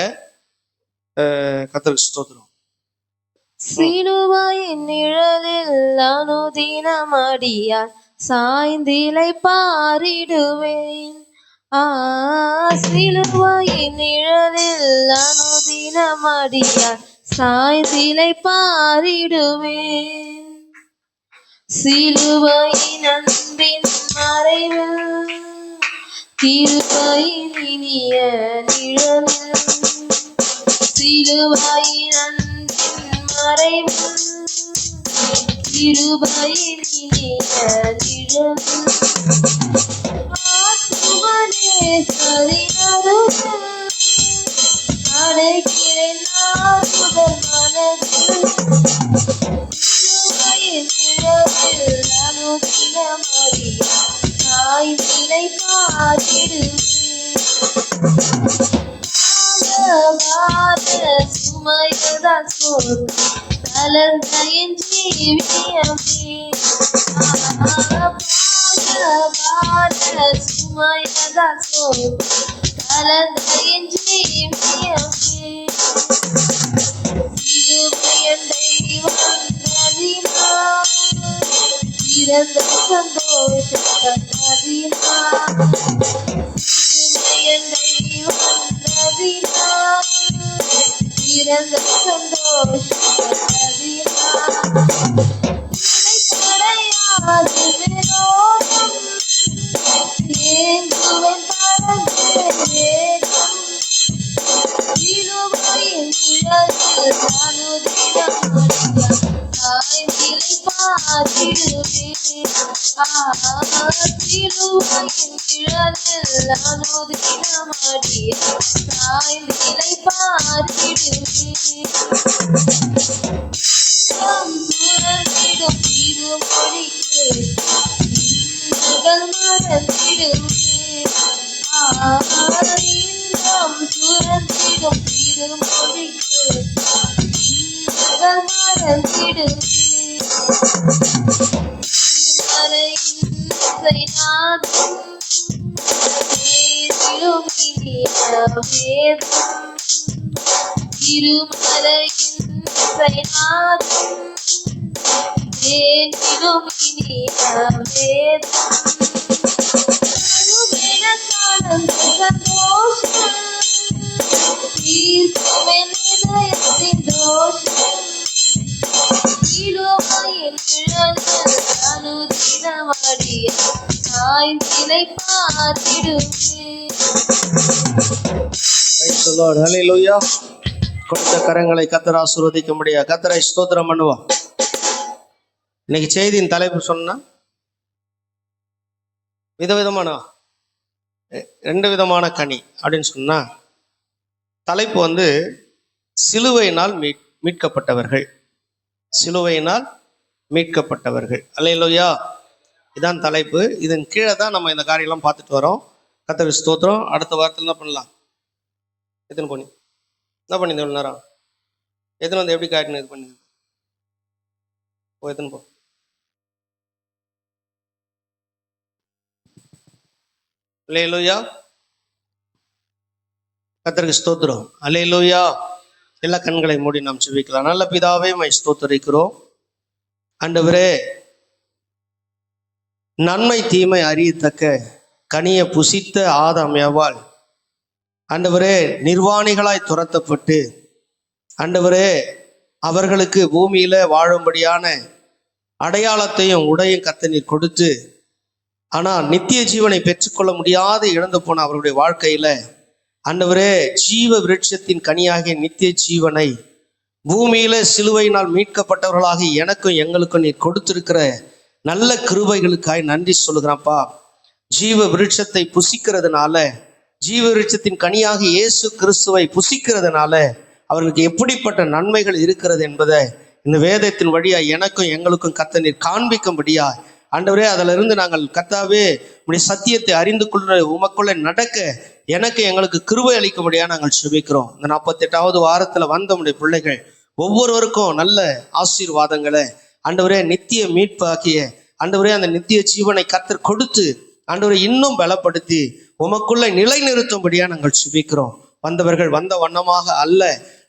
கர்த்தருக்கு ஸ்தோத்திரம். சிலுவையின் நிழலில் அனுதினமடியார் சாய்ந்திலை பாரிடுவேன். சிலுவையின் நிழலில் அனுதினமடியார் சாய்ந்திலை பாரிடுவேன். சிலுவையின் அன்பின் மறைவில் கிருபையின் இனிய நிழலில், சிலுவையின் அன்பின் மறைவில் கிருபையின் இனிய நிழலில், ஆத்துமனே சரிநடுவில் அடைக்கிறேன் ஆறுதல் மனதில். சிலுவையின் நிழலில் அனுதினமடியார் சாய்ந்திலை பாரிடுவேன். சுமையதால் சோர்ந்து தளர்ந்த என் ஜீவியமே, சுமையதால் சோர்ந்து தளர்ந்த என் ஜீவியமே, சிலுவையின் தெய்வம் நதினார் பிறந்த சந்தோஷம் தந்ததினார், சிலுவையின் தெய்வம் நதினார் பிறந்த சந்தோஷம் தந்ததினார், கிடையாது விரோதம் ஏங்குவன் பறந்து வேகம், சிலுவையின் நிழலில் அனுதினமடியார் சாய்ந்திலை பாரிடுவேன். சிலுவையின் நிழலில் அனுதினமடியார் சாய்ந்திலை பாரிடுவேன். சுரந்திடும் திருமொழி கேட்டு மறந்திடுவேன். சுரந்திடும் திருமொழி கேட்டு மறந்திடுவேன். நாதம் வேதிலும் இனிய வேதம், திருமலையின் நாதம் வேதிலும் இனிய வேதம், சந்தோஷம் தீர்க்குமென் இதயத்தின் தோஷம், சிலுவையின் நிழலில் அனுதினமடியார் சாய்ந்திலை பாரிடுவேன். ஹல்லேலூயா. கொடுத்த கரங்களை கர்த்தர் ஆசீர்வதிக்க முடியாது. கர்த்தரை ஸ்தோத்திரம் பண்ணுவோம். இன்னைக்கு செய்தியின் தலைப்பு சொன்னா விதவிதமான 2 விதமான கனி அப்படின்னு சொன்னா, தலைப்பு வந்து சிலுவையினால் மீட்கப்பட்டவர்கள். சிலுவையினால் மீட்கப்பட்டவர்கள். அல்லேலூயா. இதான் தலைப்பு. இதன் கீழே தான் நம்ம இந்த காரியெல்லாம் பார்த்துட்டு வரோம். கர்த்தருக்கு ஸ்தோத்திரம். அடுத்த வாரத்தில் என்ன பண்ணலாம்? எத்தனை பண்ணி என்ன பண்ணி இவ்வளோ நேரம் எத்தனை வந்து எப்படி காட்டினு இது பண்ணி எத்தனை போ அல்லேலூயா. கர்த்தருக்கு ஸ்தோத்திரம். அல்லேலூயா. எல்லா கண்களை மூடி நாம் ஜெபிக்கலாம். நல்ல பிதாவே, மை ஸ்தோத்திரிக்கிறோம். ஆண்டவரே, நன்மை தீமை அறியத்தக்க கனியை புசித்த ஆதாம் ஏவாள் ஆண்டவரே நிர்வாணிகளாய் துரத்தப்பட்டு, ஆண்டவரே அவர்களுக்கு பூமியில வாழும்படியான அடையாளத்தையும் உடையும் கர்த்தர் கொடுத்து, ஆனால் நித்திய ஜீவனை பெற்றுக்கொள்ள முடியாது இழந்து போன அவருடைய வாழ்க்கையில ஆண்டவரே ஜீவ விருட்சத்தின் கனியாகிய நித்திய ஜீவனை பூமியில சிலுவையினால் மீட்கப்பட்டவர்களாகி எனக்கும் எங்களுக்கும் நீர் கொடுத்திருக்கிற நல்ல கிருபைகளுக்காய் நன்றி சொல்லுகிறேன்ப்பா. ஜீவ விருட்சத்தை புசிக்கிறதுனால, ஜீவ விருட்சத்தின் கனியாகி இயேசு கிறிஸ்துவை புசிக்கிறதுனால அவர்களுக்கு எப்படிப்பட்ட நன்மைகள் இருக்கிறது என்பதை இந்த வேதத்தின் வழியா எனக்கும் எங்களுக்கும் கர்த்தர் நீர் காண்பிக்கும்படியா ஆண்டவரே, அதில் இருந்து நாங்கள் கர்த்தாவே உம்முடைய சத்தியத்தை அறிந்து கொள்ள உமக்குள்ள நடக்க எனக்கு எங்களுக்கு கிருபை அளிக்கும்படியா நாங்கள் ஜெபிக்கிறோம். இந்த 48வது வாரத்துல வந்த உம்முடைய பிள்ளைகள் ஒவ்வொருவருக்கும் நல்ல ஆசீர்வாதங்களை ஆண்டவரே நித்திய மீட்பாக்கிய ஆண்டவரே அந்த நித்திய ஜீவனை கர்த்தர் கொடுத்து ஆண்டவரே இன்னும் பலப்படுத்தி உமக்குள்ள நிலைநிறுத்தும்படியா நாங்கள் சுபிக்கிறோம். வந்தவர்கள் வந்த வண்ணமாக அல்ல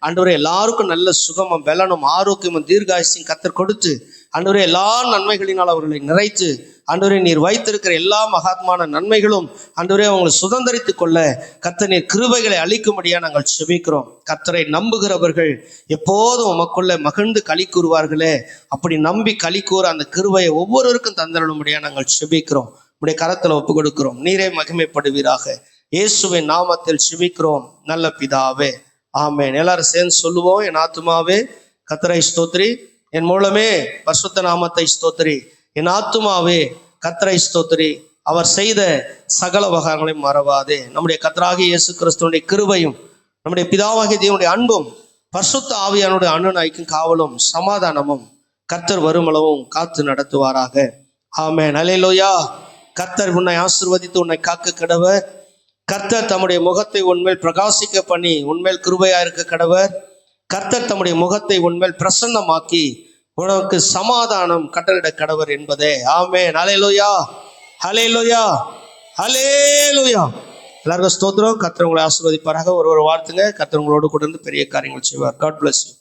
ஆண்டவரே, எல்லாருக்கும் நல்ல சுகமும் பலனும் ஆரோக்கியமும் தீர்காயுசையும் கர்த்தர் கொடுத்து ஆண்டவரே எல்லா நன்மைகளினால் அவர்களை நிறைத்து ஆண்டவரே நீர் வைத்திருக்கிற எல்லா மகாத்மான நன்மைகளும் ஆண்டவரே அவங்களை சுதந்திரித்துக் கொள்ள கர்த்தர் நீர் கிருபைகளை அளிக்கும்படியா நாங்கள் செபிக்கிறோம். கர்த்தரை நம்புகிறவர்கள் எப்போதும் உமக்குள்ள மகிழ்ந்து களி கூறுவார்களே, அப்படி நம்பி களி கூற அந்த கிருபையை ஒவ்வொருவருக்கும் தந்தருளும்படியா நாங்கள் செபிக்கிறோம். உடைய கரத்துல ஒப்பு கொடுக்கிறோம். நீரே மகிமைப்படுவீராக. இயேசுவின் நாமத்தில் செபிக்கிறோம் நல்ல பிதாவே, ஆமென். எல்லாரும் சேர்ந்து சொல்லுவோம். என் ஆத்துமாவே கர்த்தரை ஸ்தோத்திரி, என் மூலமே பரிசுத்த நாமத்தை ஸ்தோத்திரி. என் ஆத்துமாவே கர்த்தரை ஸ்தோத்திரி, அவர் செய்த சகல உபகாரங்களையும் மறவாதே. நம்முடைய கர்த்தராகிய இயேசு கிறிஸ்துவினுடைய கிருபையும் நம்முடைய பிதாவாகிய தேவனுடைய அன்பும் பரிசுத்த ஆவியானுடைய அனுநயிக்கும் காவலும் சமாதானமும் கர்த்தர் வருமளவும் காத்து நடத்துவாராக. ஆமென். அல்லேலூயா. கர்த்தர் உன்னை ஆசீர்வதித்து உன்னை காக்க கடவர். கர்த்தர் தம்முடைய முகத்தை உன்மேல் பிரகாசிக்க பண்ணி உன்மேல் கிருபையா இருக்க கடவர். கர்த்தர் தம்முடைய முகத்தை உன்மேல் பிரசன்னமாக்கி உனக்கு சமாதானம் கட்டளிட கடவர் என்பதே. ஆமென். அல்லேலூயா, அல்லேலூயா, அல்லேலூயா. எல்லாருக்கும் ஸ்தோத்திரம். கர்த்தர் உங்களை ஆசீர்வதிப்பாராக. ஒரு வாழ்த்துங்க. கர்த்தர் உங்களோடு கூட இருந்து பெரிய காரியங்கள் செய்வார். God bless you.